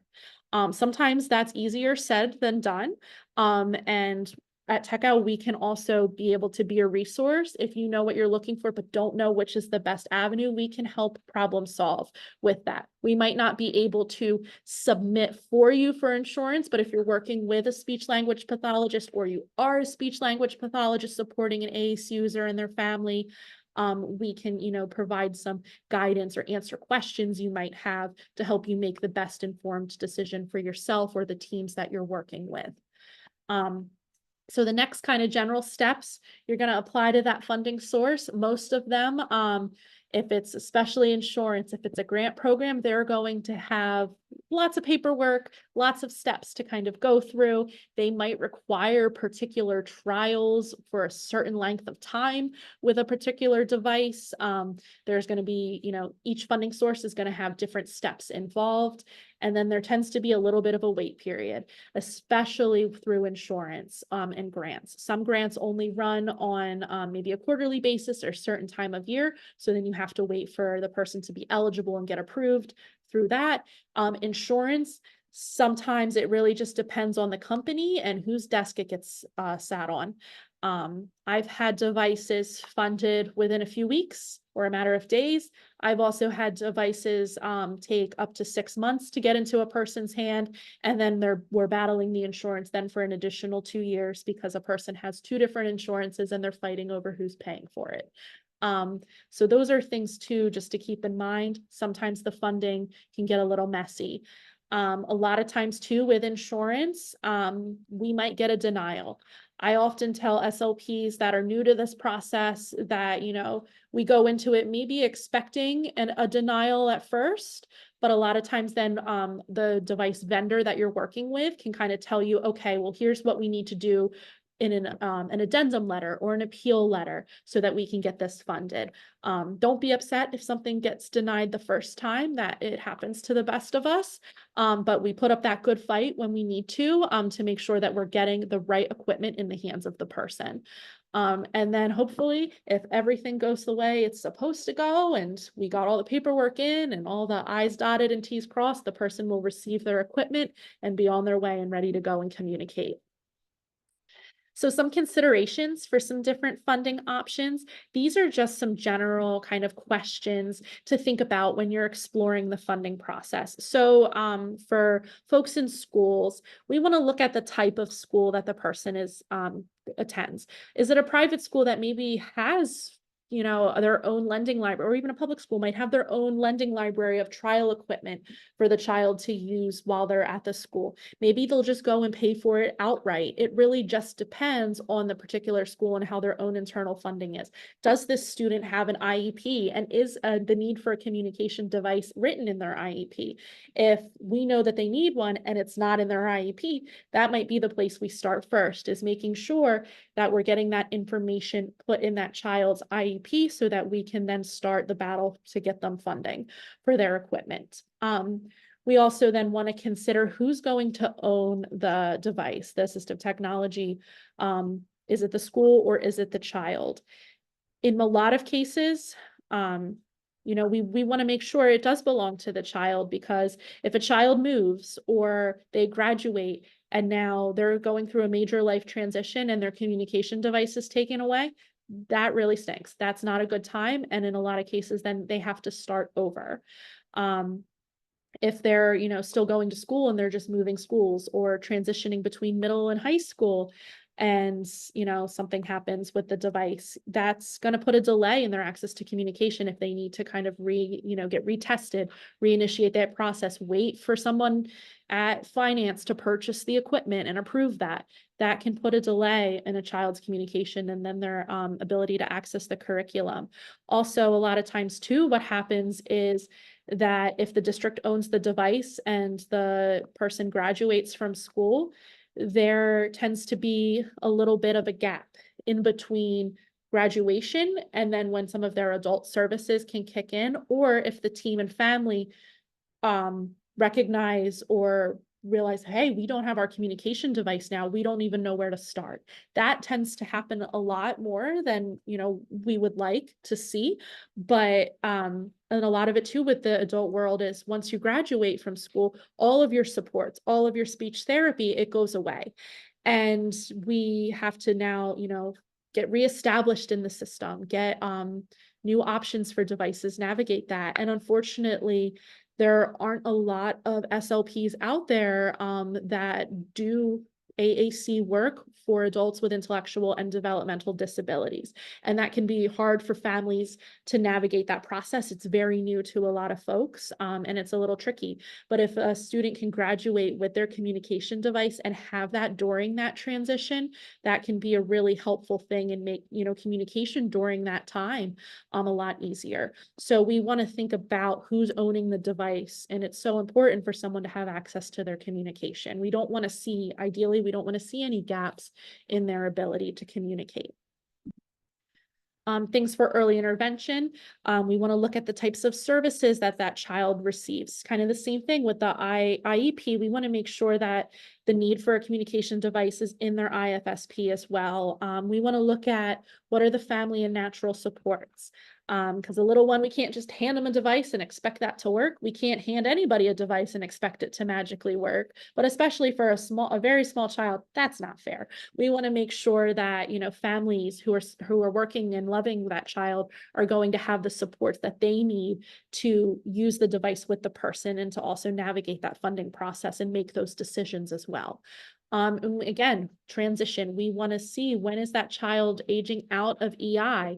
Sometimes that's easier said than done. And at TechOut, we can also be able to be a resource. If you know what you're looking for, but don't know which is the best avenue, we can help problem solve with that. We might not be able to submit for you for insurance, but if you're working with a speech language pathologist or you are a speech language pathologist supporting an AAC user and their family, we can, provide some guidance or answer questions you might have to help you make the best informed decision for yourself or the teams that you're working with. So the next kind of general steps, you're going to apply to that funding source. Most of them, if it's especially insurance, if it's a grant program, they're going to have lots of paperwork, lots of steps to kind of go through. They might require particular trials for a certain length of time with a particular device. There's going to be, each funding source is going to have different steps involved. And then there tends to be a little bit of a wait period, especially through insurance and grants. Some grants only run on maybe a quarterly basis or a certain time of year. So then you have to wait for the person to be eligible and get approved through that. Insurance, sometimes it really just depends on the company and whose desk it gets sat on. I've had devices funded within a few weeks or a matter of days. I've also had devices take up to 6 months to get into a person's hand, and then we're battling the insurance then for an additional 2 years because a person has 2 different insurances and they're fighting over who's paying for it. So those are things too, just to keep in mind. Sometimes the funding can get a little messy. A lot of times too with insurance, we might get a denial. I often tell SLPs that are new to this process that, we go into it maybe expecting a denial at first, but a lot of times then the device vendor that you're working with can kind of tell you, okay, well, here's what we need to do in an addendum letter or an appeal letter so that we can get this funded. Don't be upset if something gets denied the first time. That it happens to the best of us. But we put up that good fight when we need to make sure that we're getting the right equipment in the hands of the person. And then hopefully, if everything goes the way it's supposed to go and we got all the paperwork in and all the I's dotted and T's crossed, the person will receive their equipment and be on their way and ready to go and communicate. So some considerations for some different funding options. These are just some general kind of questions to think about when you're exploring the funding process. So for folks in schools, we want to look at the type of school that the person attends. Is it a private school that maybe has their own lending library, or even a public school might have their own lending library of trial equipment for the child to use while they're at the school? Maybe they'll just go and pay for it outright. It really just depends on the particular school and how their own internal funding is. Does this student have an IEP, and is the need for a communication device written in their IEP? If we know that they need one and it's not in their IEP, that might be the place we start first, is making sure that we're getting that information put in that child's IEP so that we can then start the battle to get them funding for their equipment. We also then want to consider who's going to own the device, the assistive technology. Is it the school or is it the child? In a lot of cases, we want to make sure it does belong to the child, because if a child moves or they graduate and now they're going through a major life transition and their communication device is taken away, that really stinks. That's not a good time. And in a lot of cases, then they have to start over. If they're, still going to school and they're just moving schools or transitioning between middle and high school, and, something happens with the device, that's going to put a delay in their access to communication if they need to kind of get retested, reinitiate that process, wait for someone at finance to purchase the equipment and approve that. That can put a delay in a child's communication and then their ability to access the curriculum. Also, a lot of times too, what happens is that if the district owns the device and the person graduates from school, there tends to be a little bit of a gap in between graduation and then when some of their adult services can kick in, or if the team and family recognize or realize, hey, we don't have our communication device now, we don't even know where to start. That tends to happen a lot more than we would like to see. But and a lot of it too with the adult world is, once you graduate from school, all of your supports, all of your speech therapy, it goes away. And we have to now get reestablished in the system, get new options for devices, navigate that. And unfortunately, there aren't a lot of SLPs out there that do AAC work for adults with intellectual and developmental disabilities. And that can be hard for families to navigate that process. It's very new to a lot of folks, and it's a little tricky. But if a student can graduate with their communication device and have that during that transition, that can be a really helpful thing and make communication during that time a lot easier. So we want to think about who's owning the device, and it's so important for someone to have access to their communication. We don't want to see, ideally, we don't want to see any gaps in their ability to communicate. Things for early intervention. We want to look at the types of services that child receives. Kind of the same thing with the IEP. We want to make sure that the need for a communication device is in their IFSP as well. We want to look at what are the family and natural supports. Because a little one, we can't just hand them a device and expect that to work. We can't hand anybody a device and expect it to magically work. But especially for a very small child, that's not fair. We want to make sure that families who are working and loving that child are going to have the supports that they need to use the device with the person, and to also navigate that funding process and make those decisions as well. And again, transition. We want to see, when is that child aging out of EI?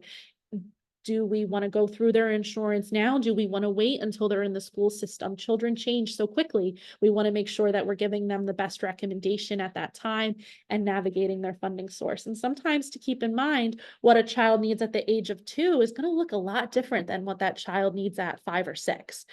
Do we want to go through their insurance now? Do we want to wait until they're in the school system? Children change so quickly. We want to make sure that we're giving them the best recommendation at that time and navigating their funding source. And sometimes to keep in mind, what a child needs at the age of 2 is going to look a lot different than what that child needs at 5 or 6,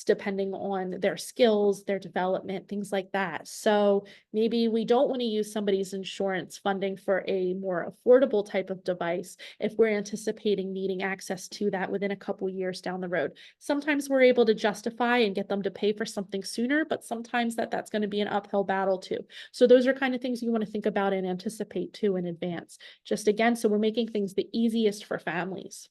depending on their skills, their development, things like that. So maybe we don't want to use somebody's insurance funding for a more affordable type of device if we're anticipating needing access to that within a couple years down the road. Sometimes we're able to justify and get them to pay for something sooner, but sometimes that's going to be an uphill battle too. So those are kind of things you want to think about and anticipate too in advance. Just again, so we're making things the easiest for families.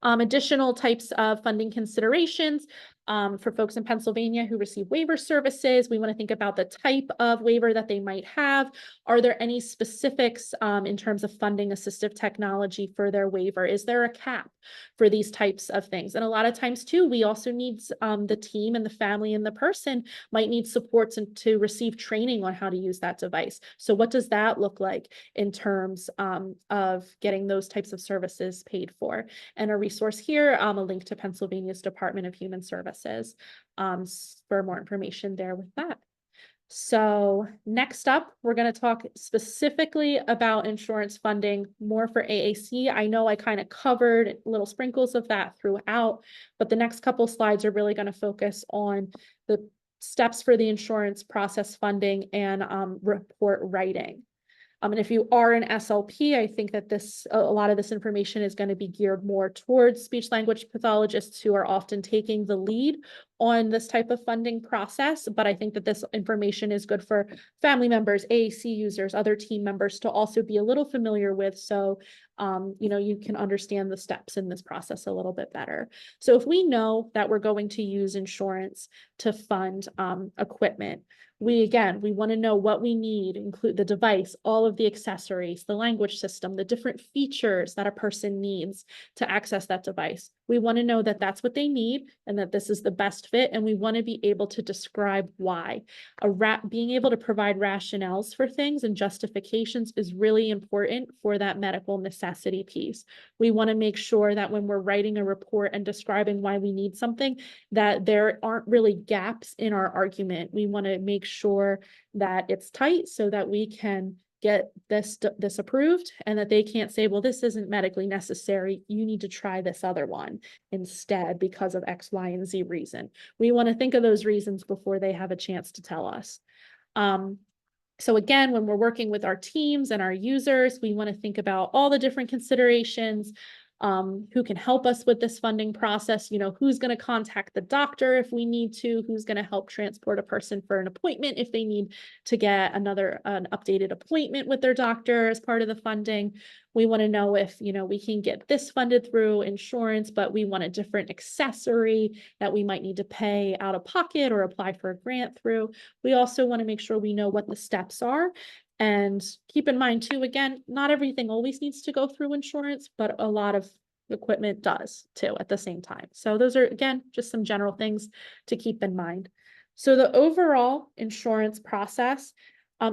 Additional types of funding considerations for folks in Pennsylvania who receive waiver services. We want to think about the type of waiver that they might have. Are there any specifics in terms of funding assistive technology for their waiver? Is there a cap for these types of things? And a lot of times too, we also need the team and the family and the person might need supports and to receive training on how to use that device. So what does that look like in terms of getting those types of services paid for? And a resource here, a link to Pennsylvania's Department of Human Services for more information there with that. So next up, we're going to talk specifically about insurance funding more for AAC. I know I kind of covered little sprinkles of that throughout, but the next couple slides are really going to focus on the steps for the insurance process funding and report writing. And if you are an SLP, I think that a lot of this information is going to be geared more towards speech language pathologists who are often taking the lead on this type of funding process. But I think that this information is good for family members, AAC users, other team members to also be a little familiar with. So, you can understand the steps in this process a little bit better. So if we know that we're going to use insurance to fund equipment, we want to know what we need, include the device, all of the accessories, the language system, the different features that a person needs to access that device. We want to know that that's what they need and that this is the best fit. And we want to be able to describe why. Being able to provide rationales for things and justifications is really important for that medical necessity piece. We want to make sure that when we're writing a report and describing why we need something, that there aren't really gaps in our argument. We want to make sure that it's tight so that we can get this approved and that they can't say, well, this isn't medically necessary. You need to try this other one instead because of X, Y, and Z reason. We want to think of those reasons before they have a chance to tell us. So again, when we're working with our teams and our users, we want to think about all the different considerations, who can help us with this funding process, who's going to contact the doctor if we need to, who's going to help transport a person for an appointment if they need to get an updated appointment with their doctor as part of the funding. We want to know if, we can get this funded through insurance, but we want a different accessory that we might need to pay out of pocket or apply for a grant through. We also want to make sure we know what the steps are. And keep in mind too, again, not everything always needs to go through insurance, but a lot of equipment does too at the same time. So those are, again, just some general things to keep in mind. So the overall insurance process, a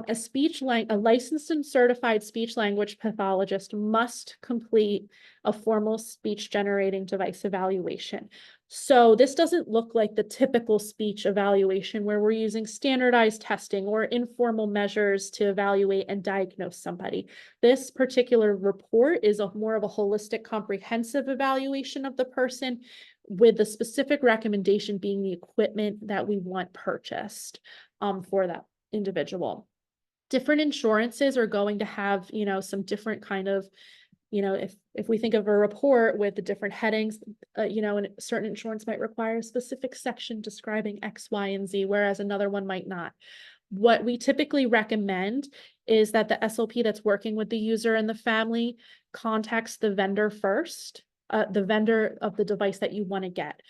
licensed and certified speech language pathologist must complete a formal speech generating device evaluation. So this doesn't look like the typical speech evaluation where we're using standardized testing or informal measures to evaluate and diagnose somebody. This particular report is more of a holistic, comprehensive evaluation of the person, with the specific recommendation being the equipment that we want purchased for that individual. Different insurances are going to have, some different kind of, if we think of a report with the different headings, and certain insurance might require a specific section describing X, Y, and Z, whereas another one might not. What we typically recommend is that the SLP that's working with the user and the family contacts the vendor first, the vendor of the device that you want to get.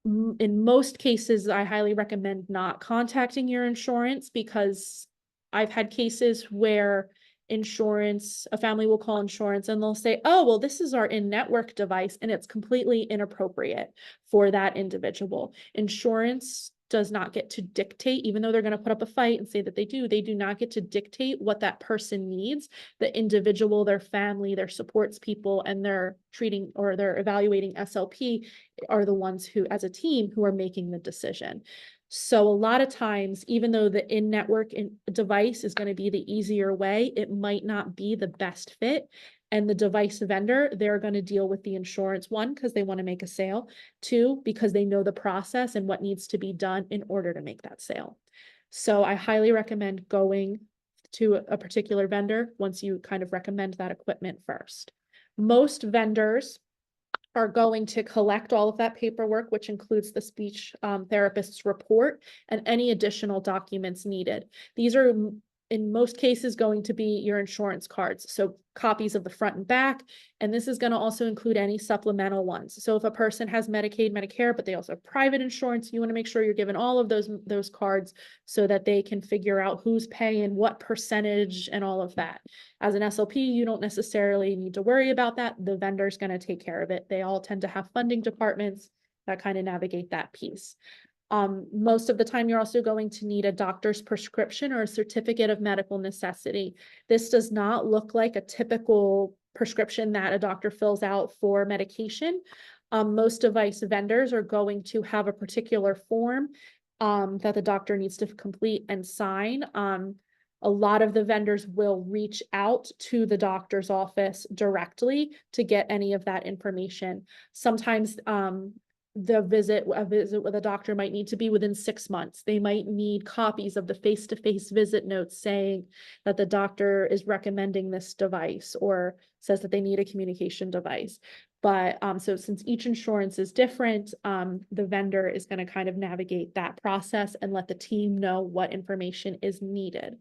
In most cases, I highly recommend not contacting your insurance, because I've had cases where a family will call insurance and they'll say, oh, well, this is our in-network device, and it's completely inappropriate for that individual. Insurance does not get to dictate, even though they're going to put up a fight and say that they do not get to dictate what that person needs. The individual, their family, their supports people, and their treating or they're evaluating SLP are the ones who, as a team, who are making the decision. So a lot of times, even though the in-network device is going to be the easier way, it might not be the best fit. And the device vendor, they're going to deal with the insurance, one, because they want to make a sale, two, because they know the process and what needs to be done in order to make that sale. So I highly recommend going to a particular vendor once you kind of recommend that equipment first. Most vendors are going to collect all of that paperwork, which includes the speech therapist's report and any additional documents needed. These are in most cases going to be your insurance cards. So copies of the front and back, and this is going to also include any supplemental ones. So if a person has Medicaid, Medicare, but they also have private insurance, you want to make sure you're given all of those cards so that they can figure out who's paying what percentage and all of that. As an SLP, you don't necessarily need to worry about that. The vendor's going to take care of it. They all tend to have funding departments that kind of navigate that piece. Most of the time, you're also going to need a doctor's prescription or a certificate of medical necessity. This does not look like a typical prescription that a doctor fills out for medication. Most device vendors are going to have a particular form that the doctor needs to complete and sign. A lot of the vendors will reach out to the doctor's office directly to get any of that information. Sometimes a visit with a doctor might need to be within 6 months. They might need copies of the face-to-face visit notes saying that the doctor is recommending this device or says that they need a communication device. But so since each insurance is different, the vendor is going to kind of navigate that process and let the team know what information is needed.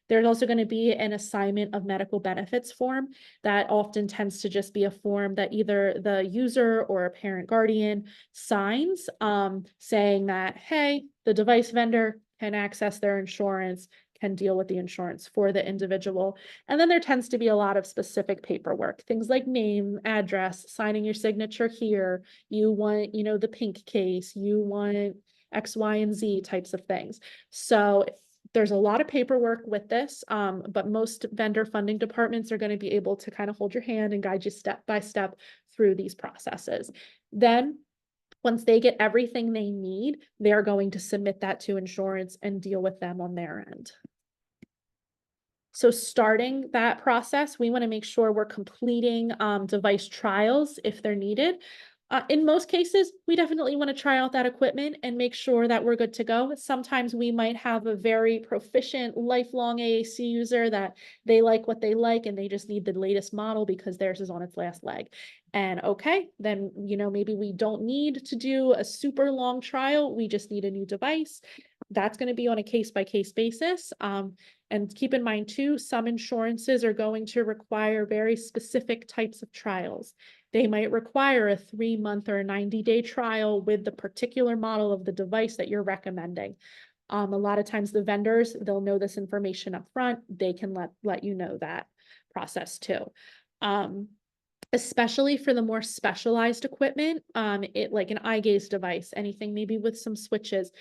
There's also going to be an assignment of medical benefits form that often tends to just be a form that either the user or a parent guardian signs, saying that, hey, the device vendor can access their insurance, can deal with the insurance for the individual. And then there tends to be a lot of specific paperwork, things like name, address, signing your signature here. You want, the pink case, you want X, Y, and Z types of things. So there's a lot of paperwork with this, but most vendor funding departments are going to be able to kind of hold your hand and guide you step by step through these processes. Then once they get everything they need, they're going to submit that to insurance and deal with them on their end. So starting that process, we want to make sure we're completing device trials if they're needed. In most cases, we definitely want to try out that equipment and make sure that we're good to go. Sometimes we might have a very proficient lifelong AAC user that they like what they like and they just need the latest model because theirs is on its last leg. And okay, then, maybe we don't need to do a super long trial. We just need a new device. That's going to be on a case-by-case basis. And keep in mind too, some insurances are going to require very specific types of trials. They might require a 3-month or a 90-day trial with the particular model of the device that you're recommending. A lot of times the vendors, they'll know this information up front. They can let you know that process too. Especially for the more specialized equipment, like an eye gaze device, anything maybe with some switches,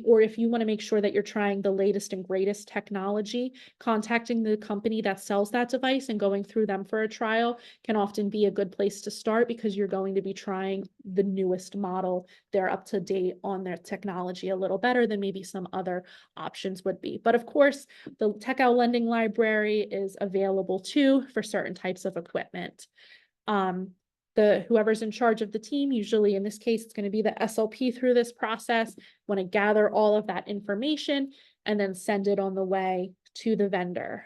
or if you want to make sure that you're trying the latest and greatest technology, contacting the company that sells that device and going through them for a trial can often be a good place to start because you're going to be trying the newest model. They're up to date on their technology a little better than maybe some other options would be. But of course, the TechOut lending library is available too for certain types of equipment. Whoever's in charge of the team, usually in this case, it's going to be the SLP through this process, want to gather all of that information and then send it on the way to the vendor.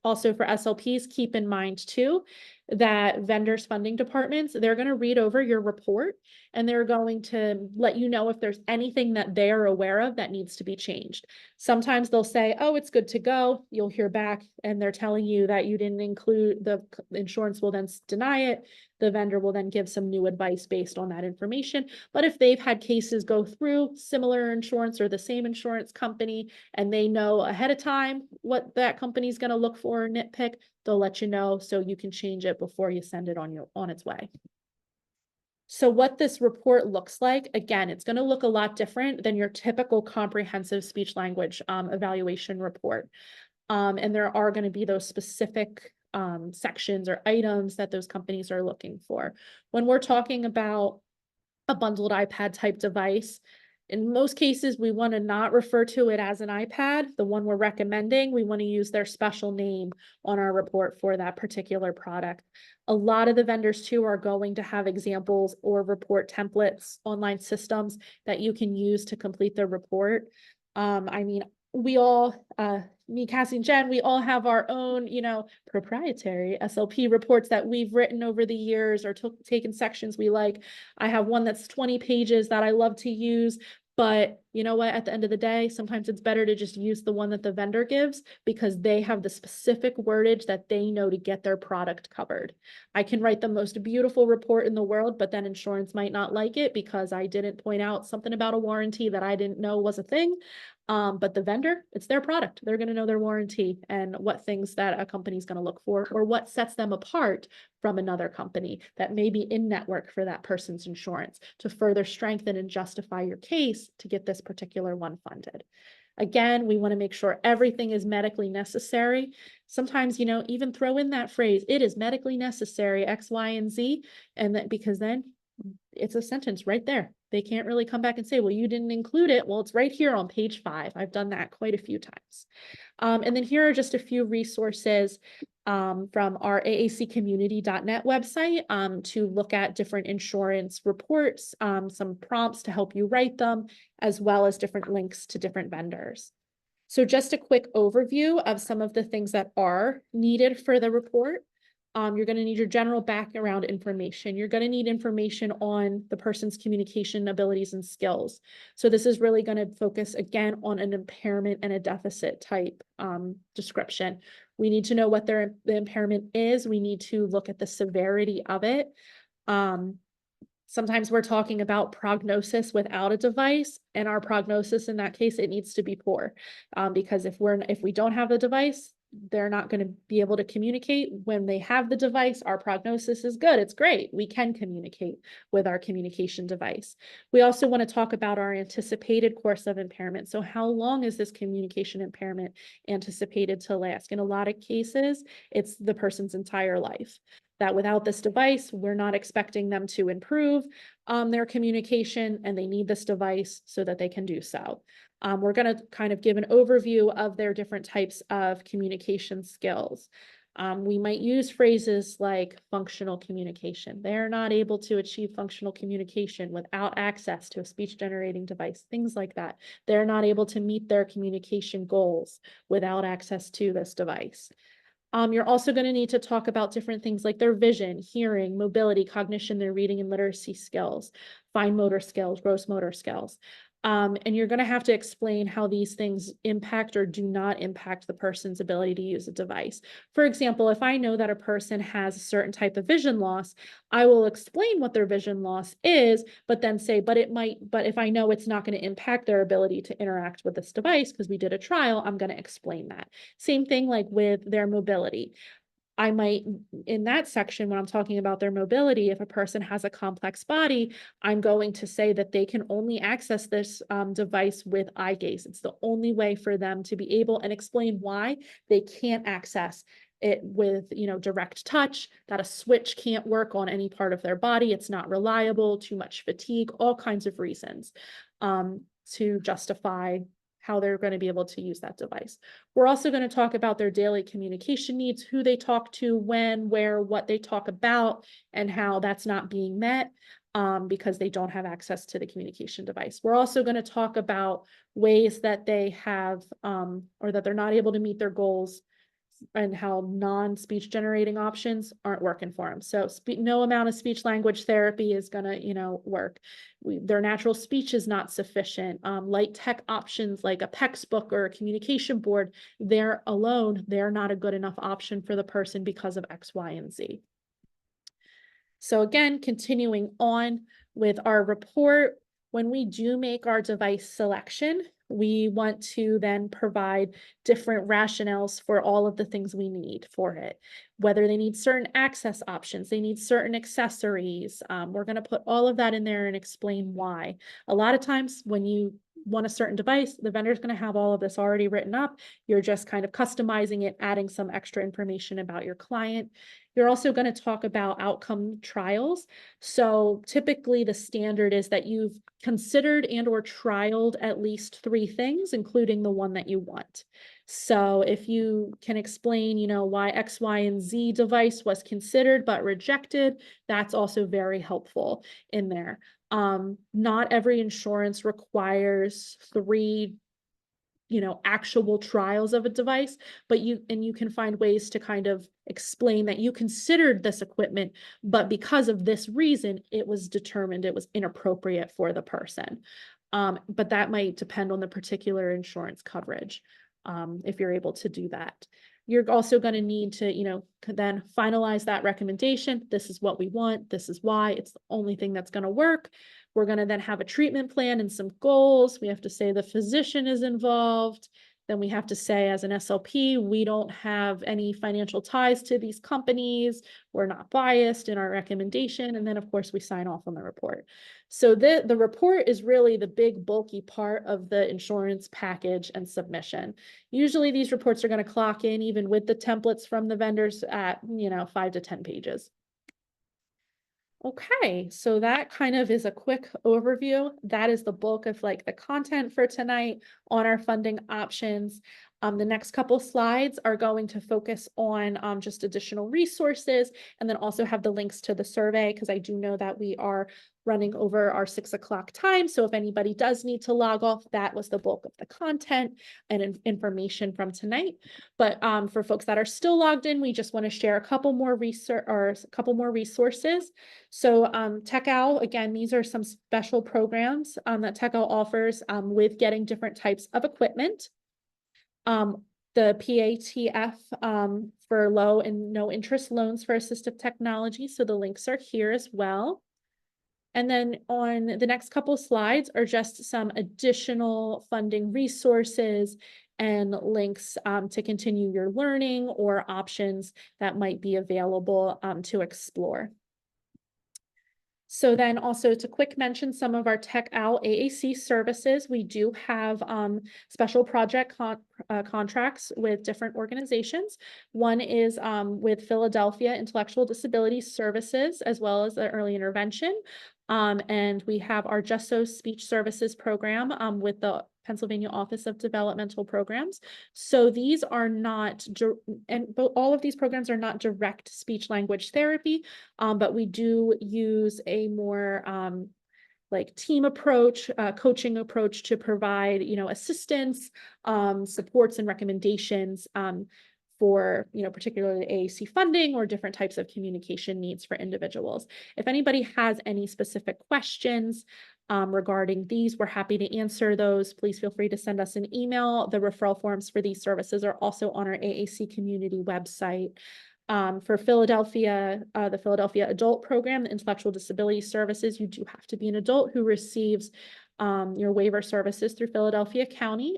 Also for SLPs, keep in mind too, that vendors funding departments, they're going to read over your report and they're going to let you know if there's anything that they're aware of that needs to be changed. Sometimes they'll say, oh, it's good to go. You'll hear back and they're telling you that you didn't include, the insurance will then deny it. The vendor will then give some new advice based on that information. But if they've had cases go through similar insurance or the same insurance company and they know ahead of time what that company's going to look for or nitpick, they'll let you know so you can change it before you send it on its way. So what this report looks like, again, it's going to look a lot different than your typical comprehensive speech language evaluation report. And there are going to be those specific sections or items that those companies are looking for. When we're talking about a bundled iPad type device, in most cases, we want to not refer to it as an iPad. The one we're recommending, we want to use their special name on our report for that particular product. A lot of the vendors too are going to have examples or report templates, online systems that you can use to complete the report. I mean, we all, me, Cassie, and Jen, we all have our own, proprietary SLP reports that we've written over the years or taken sections we like. I have one that's 20 pages that I love to use. But you know what, at the end of the day, sometimes it's better to just use the one that the vendor gives because they have the specific wordage that they know to get their product covered. I can write the most beautiful report in the world, but then insurance might not like it because I didn't point out something about a warranty that I didn't know was a thing. But the vendor, it's their product. They're going to know their warranty and what things that a company's going to look for or what sets them apart from another company that may be in network for that person's insurance to further strengthen and justify your case to get this particular one funded. Again, we want to make sure everything is medically necessary. Sometimes, even throw in that phrase, it is medically necessary, X, Y, and Z, and that because then it's a sentence right there. They can't really come back and say, well, you didn't include it. Well, it's right here on page 5. I've done that quite a few times. And then here are just a few resources from our aaccommunity.net website to look at different insurance reports, some prompts to help you write them, as well as different links to different vendors. So just a quick overview of some of the things that are needed for the report. You're going to need your general background information. You're going to need information on the person's communication abilities and skills. So this is really going to focus again on an impairment and a deficit type description. We need to know what the impairment is. We need to look at the severity of it. Sometimes we're talking about prognosis without a device, and our prognosis in that case, it needs to be poor because if we don't have the device, they're not going to be able to communicate. When they have the device, our prognosis is good. It's great. We can communicate with our communication device. We also want to talk about our anticipated course of impairment. So how long is this communication impairment anticipated to last? In a lot of cases, it's the person's entire life. That without this device, we're not expecting them to improve their communication, and they need this device so that they can do so. We're going to kind of give an overview of their different types of communication skills. We might use phrases like functional communication. They're not able to achieve functional communication without access to a speech generating device, things like that. They're not able to meet their communication goals without access to this device. You're also going to need to talk about different things like their vision, hearing, mobility, cognition, their reading and literacy skills, fine motor skills, gross motor skills. And you're going to have to explain how these things impact or do not impact the person's ability to use a device. For example, if I know that a person has a certain type of vision loss, I will explain what their vision loss is, but then say, but if I know it's not going to impact their ability to interact with this device because we did a trial, I'm going to explain that. Same thing like with their mobility. I might, in that section, when I'm talking about their mobility, if a person has a complex body, I'm going to say that they can only access this device with eye gaze. It's the only way for them to be able, and explain why they can't access it with, direct touch, that a switch can't work on any part of their body. It's not reliable, too much fatigue, all kinds of reasons to justify how they're going to be able to use that device. We're also going to talk about their daily communication needs, who they talk to, when, where, what they talk about, and how that's not being met because they don't have access to the communication device. We're also going to talk about ways that they have or that they're not able to meet their goals and how non-speech generating options aren't working for them. So no amount of speech language therapy is going to, work. Their natural speech is not sufficient. Light tech options like a PEX book or a communication board, they're not a good enough option for the person because of X, Y, and Z. So again, continuing on with our report, when we do make our device selection, We want to then provide different rationales for all of the things we need for it, whether they need certain access options, they need certain accessories. We're going to put all of that in there and explain why. A lot of times when you want a certain device, the vendor's going to have all of this already written up. You're just kind of customizing it, adding some extra information about your client. You're also going to talk about outcome trials. So typically the standard is that you've considered and or trialed at least 3 things, including the one that you want. So if you can explain, why X, Y, and Z device was considered but rejected, that's also very helpful in there. Not every insurance requires 3 actual trials of a device, but you can find ways to kind of explain that you considered this equipment, but because of this reason, it was determined it was inappropriate for the person. But that might depend on the particular insurance coverage, if you're able to do that. You're also going to need to, then finalize that recommendation. This is what we want. This is why. It's the only thing that's going to work. We're going to then have a treatment plan and some goals. We have to say the physician is involved. Then we have to say, as an SLP, we don't have any financial ties to these companies. We're not biased in our recommendation. And then, of course, we sign off on the report. So the report is really the big bulky part of the insurance package and submission. Usually these reports are going to clock in, even with the templates from the vendors, at 5 to 10 pages. Okay, so that kind of is a quick overview. That is the bulk of the content for tonight on our funding options. The next couple slides are going to focus on just additional resources, and then also have the links to the survey, because I do know that we are running over our 6 o'clock time. So if anybody does need to log off, that was the bulk of the content and information from tonight. But for folks that are still logged in, we just want to share a couple more resources. So TechOwl, again, these are some special programs that TechOwl offers with getting different types of equipment. The PATF for low and no interest loans for assistive technology. So the links are here as well. And then on the next couple slides are just some additional funding resources and links to continue your learning or options that might be available to explore. So then also to quick mention some of our TechOwl AAC services. We do have special project contracts with different organizations. One is with Philadelphia Intellectual Disability Services, as well as the early intervention. And we have our Just So Speech Services program with the Pennsylvania Office of Developmental Programs. So these are not, all of these programs are not direct speech language therapy, but we do use a more team approach, coaching approach to provide, assistance, supports and recommendations for, particularly AAC funding or different types of communication needs for individuals. If anybody has any specific questions regarding these, we're happy to answer those. Please feel free to send us an email. The referral forms for these services are also on our AAC community website. For Philadelphia, the Philadelphia Adult Program, the Intellectual Disability Services, you do have to be an adult who receives your waiver services through Philadelphia County.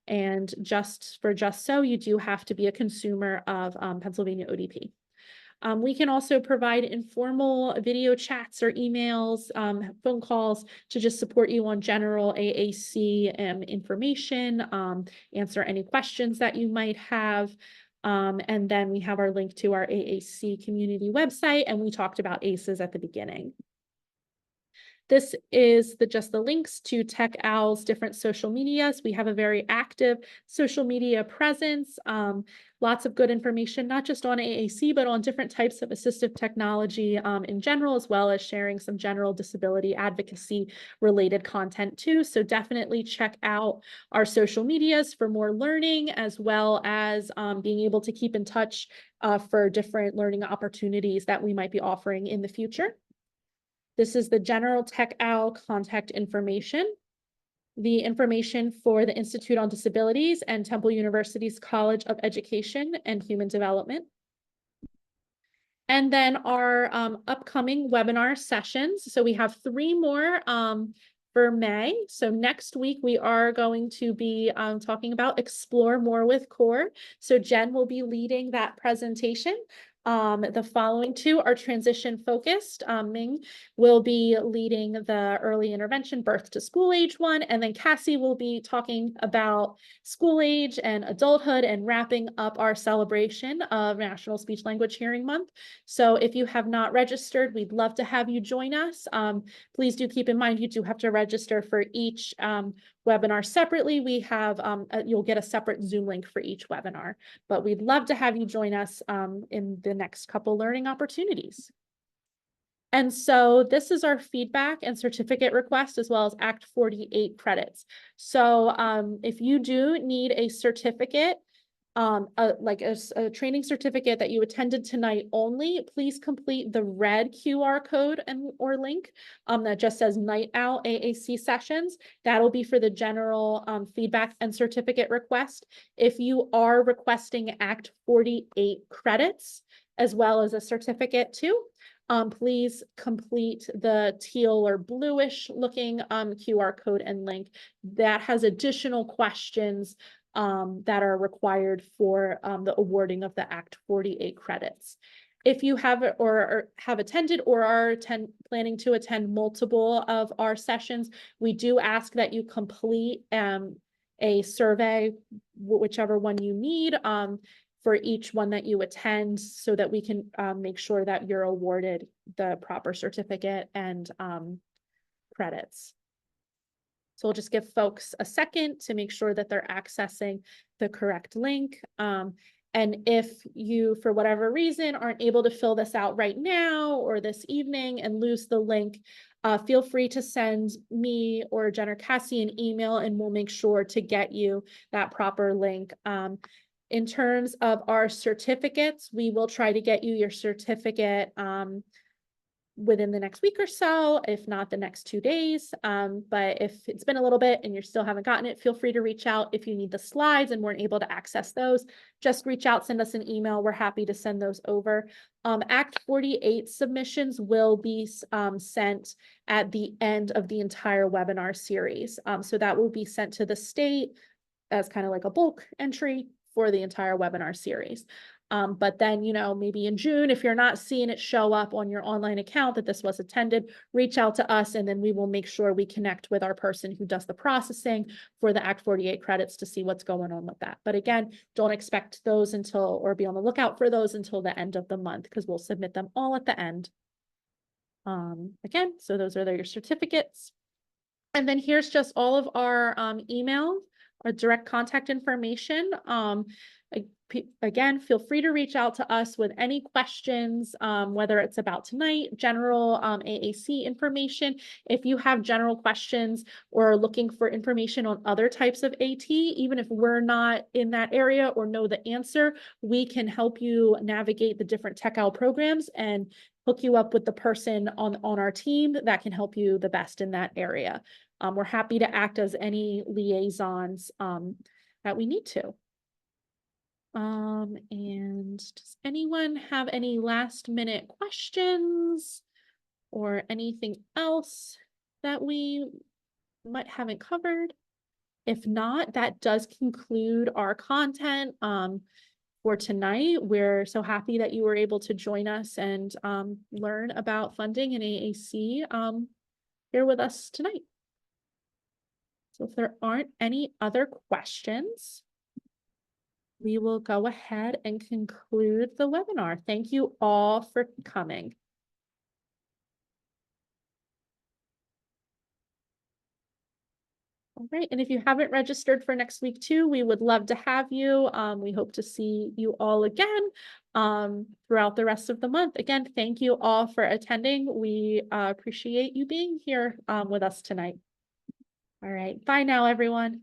And just so, you do have to be a consumer of Pennsylvania ODP. We can also provide informal video chats or emails, phone calls to just support you on general AAC information, answer any questions that you might have. And then we have our link to our AAC community website, and we talked about ACEs at the beginning. This is just the links to TechOwl's different social medias. We have a very active social media presence, lots of good information, not just on AAC, but on different types of assistive technology in general, as well as sharing some general disability advocacy related content too. So definitely check out our social medias for more learning, as well as being able to keep in touch for different learning opportunities that we might be offering in the future. This is the general TechOwl contact information. The information for the Institute on Disabilities and Temple University's College of Education and Human Development. And then our upcoming webinar sessions. So we have 3 more for May. So next week, we are going to be talking about Explore More with CORE. So Jen will be leading that presentation. The following two are transition focused. Ming will be leading the early intervention birth to school age one, and then Cassie will be talking about school age and adulthood and wrapping up our celebration of National Speech Language Hearing Month. So if you have not registered, we'd love to have you join us. Please do keep in mind you do have to register for each webinar separately. We have, you'll get a separate Zoom link for each webinar, but we'd love to have you join us in the next couple learning opportunities. And so this is our feedback and certificate request, as well as Act 48 credits. So if you do need a certificate, like a training certificate that you attended tonight only, please complete the red QR code or link that just says Night Owl AAC sessions. That'll be for the general feedback and certificate request. If you are requesting Act 48 credits, as well as a certificate too, please complete the teal or bluish looking QR code and link that has additional questions that are required for the awarding of the Act 48 credits. If you have or have attended or are planning to attend multiple of our sessions, we do ask that you complete a survey, whichever one you need, for each one that you attend, so that we can make sure that you're awarded the proper certificate and credits. So we'll just give folks a second to make sure that they're accessing the correct link. And if you, for whatever reason, aren't able to fill this out right now or this evening and lose the link, feel free to send me or Jen or Cassie an email, and we'll make sure to get you that proper link. In terms of our certificates, we will try to get you your certificate within the next week or so, if not the next 2 days. But if it's been a little bit and you still haven't gotten it, feel free to reach out. If you need the slides and weren't able to access those, just reach out, send us an email. We're happy to send those over. Act 48 submissions will be sent at the end of the entire webinar series. So that will be sent to the state as kind of like a bulk entry for the entire webinar series. But then, maybe in June, if you're not seeing it show up on your online account that this was attended, reach out to us, and then we will make sure we connect with our person who does the processing for the Act 48 credits to see what's going on with that. But again, don't expect those until, or be on the lookout for those until the end of the month, because we'll submit them all at the end. Again, so those are your certificates. And then here's just all of our email or direct contact information. Again, feel free to reach out to us with any questions, whether it's about tonight, general AAC information. If you have general questions or are looking for information on other types of AT, even if we're not in that area or know the answer, we can help you navigate the different TechOwl programs and hook you up with the person on our team that can help you the best in that area. We're happy to act as any liaisons that we need to. And does anyone have any last minute questions or anything else that we haven't covered? If not, that does conclude our content for tonight. We're so happy that you were able to join us and learn about funding and AAC here with us tonight. So if there aren't any other questions, we will go ahead and conclude the webinar. Thank you all for coming. All right, and if you haven't registered for next week too, we would love to have you. We hope to see you all again throughout the rest of the month. Again, thank you all for attending. We appreciate you being here with us tonight. All right, bye now, everyone.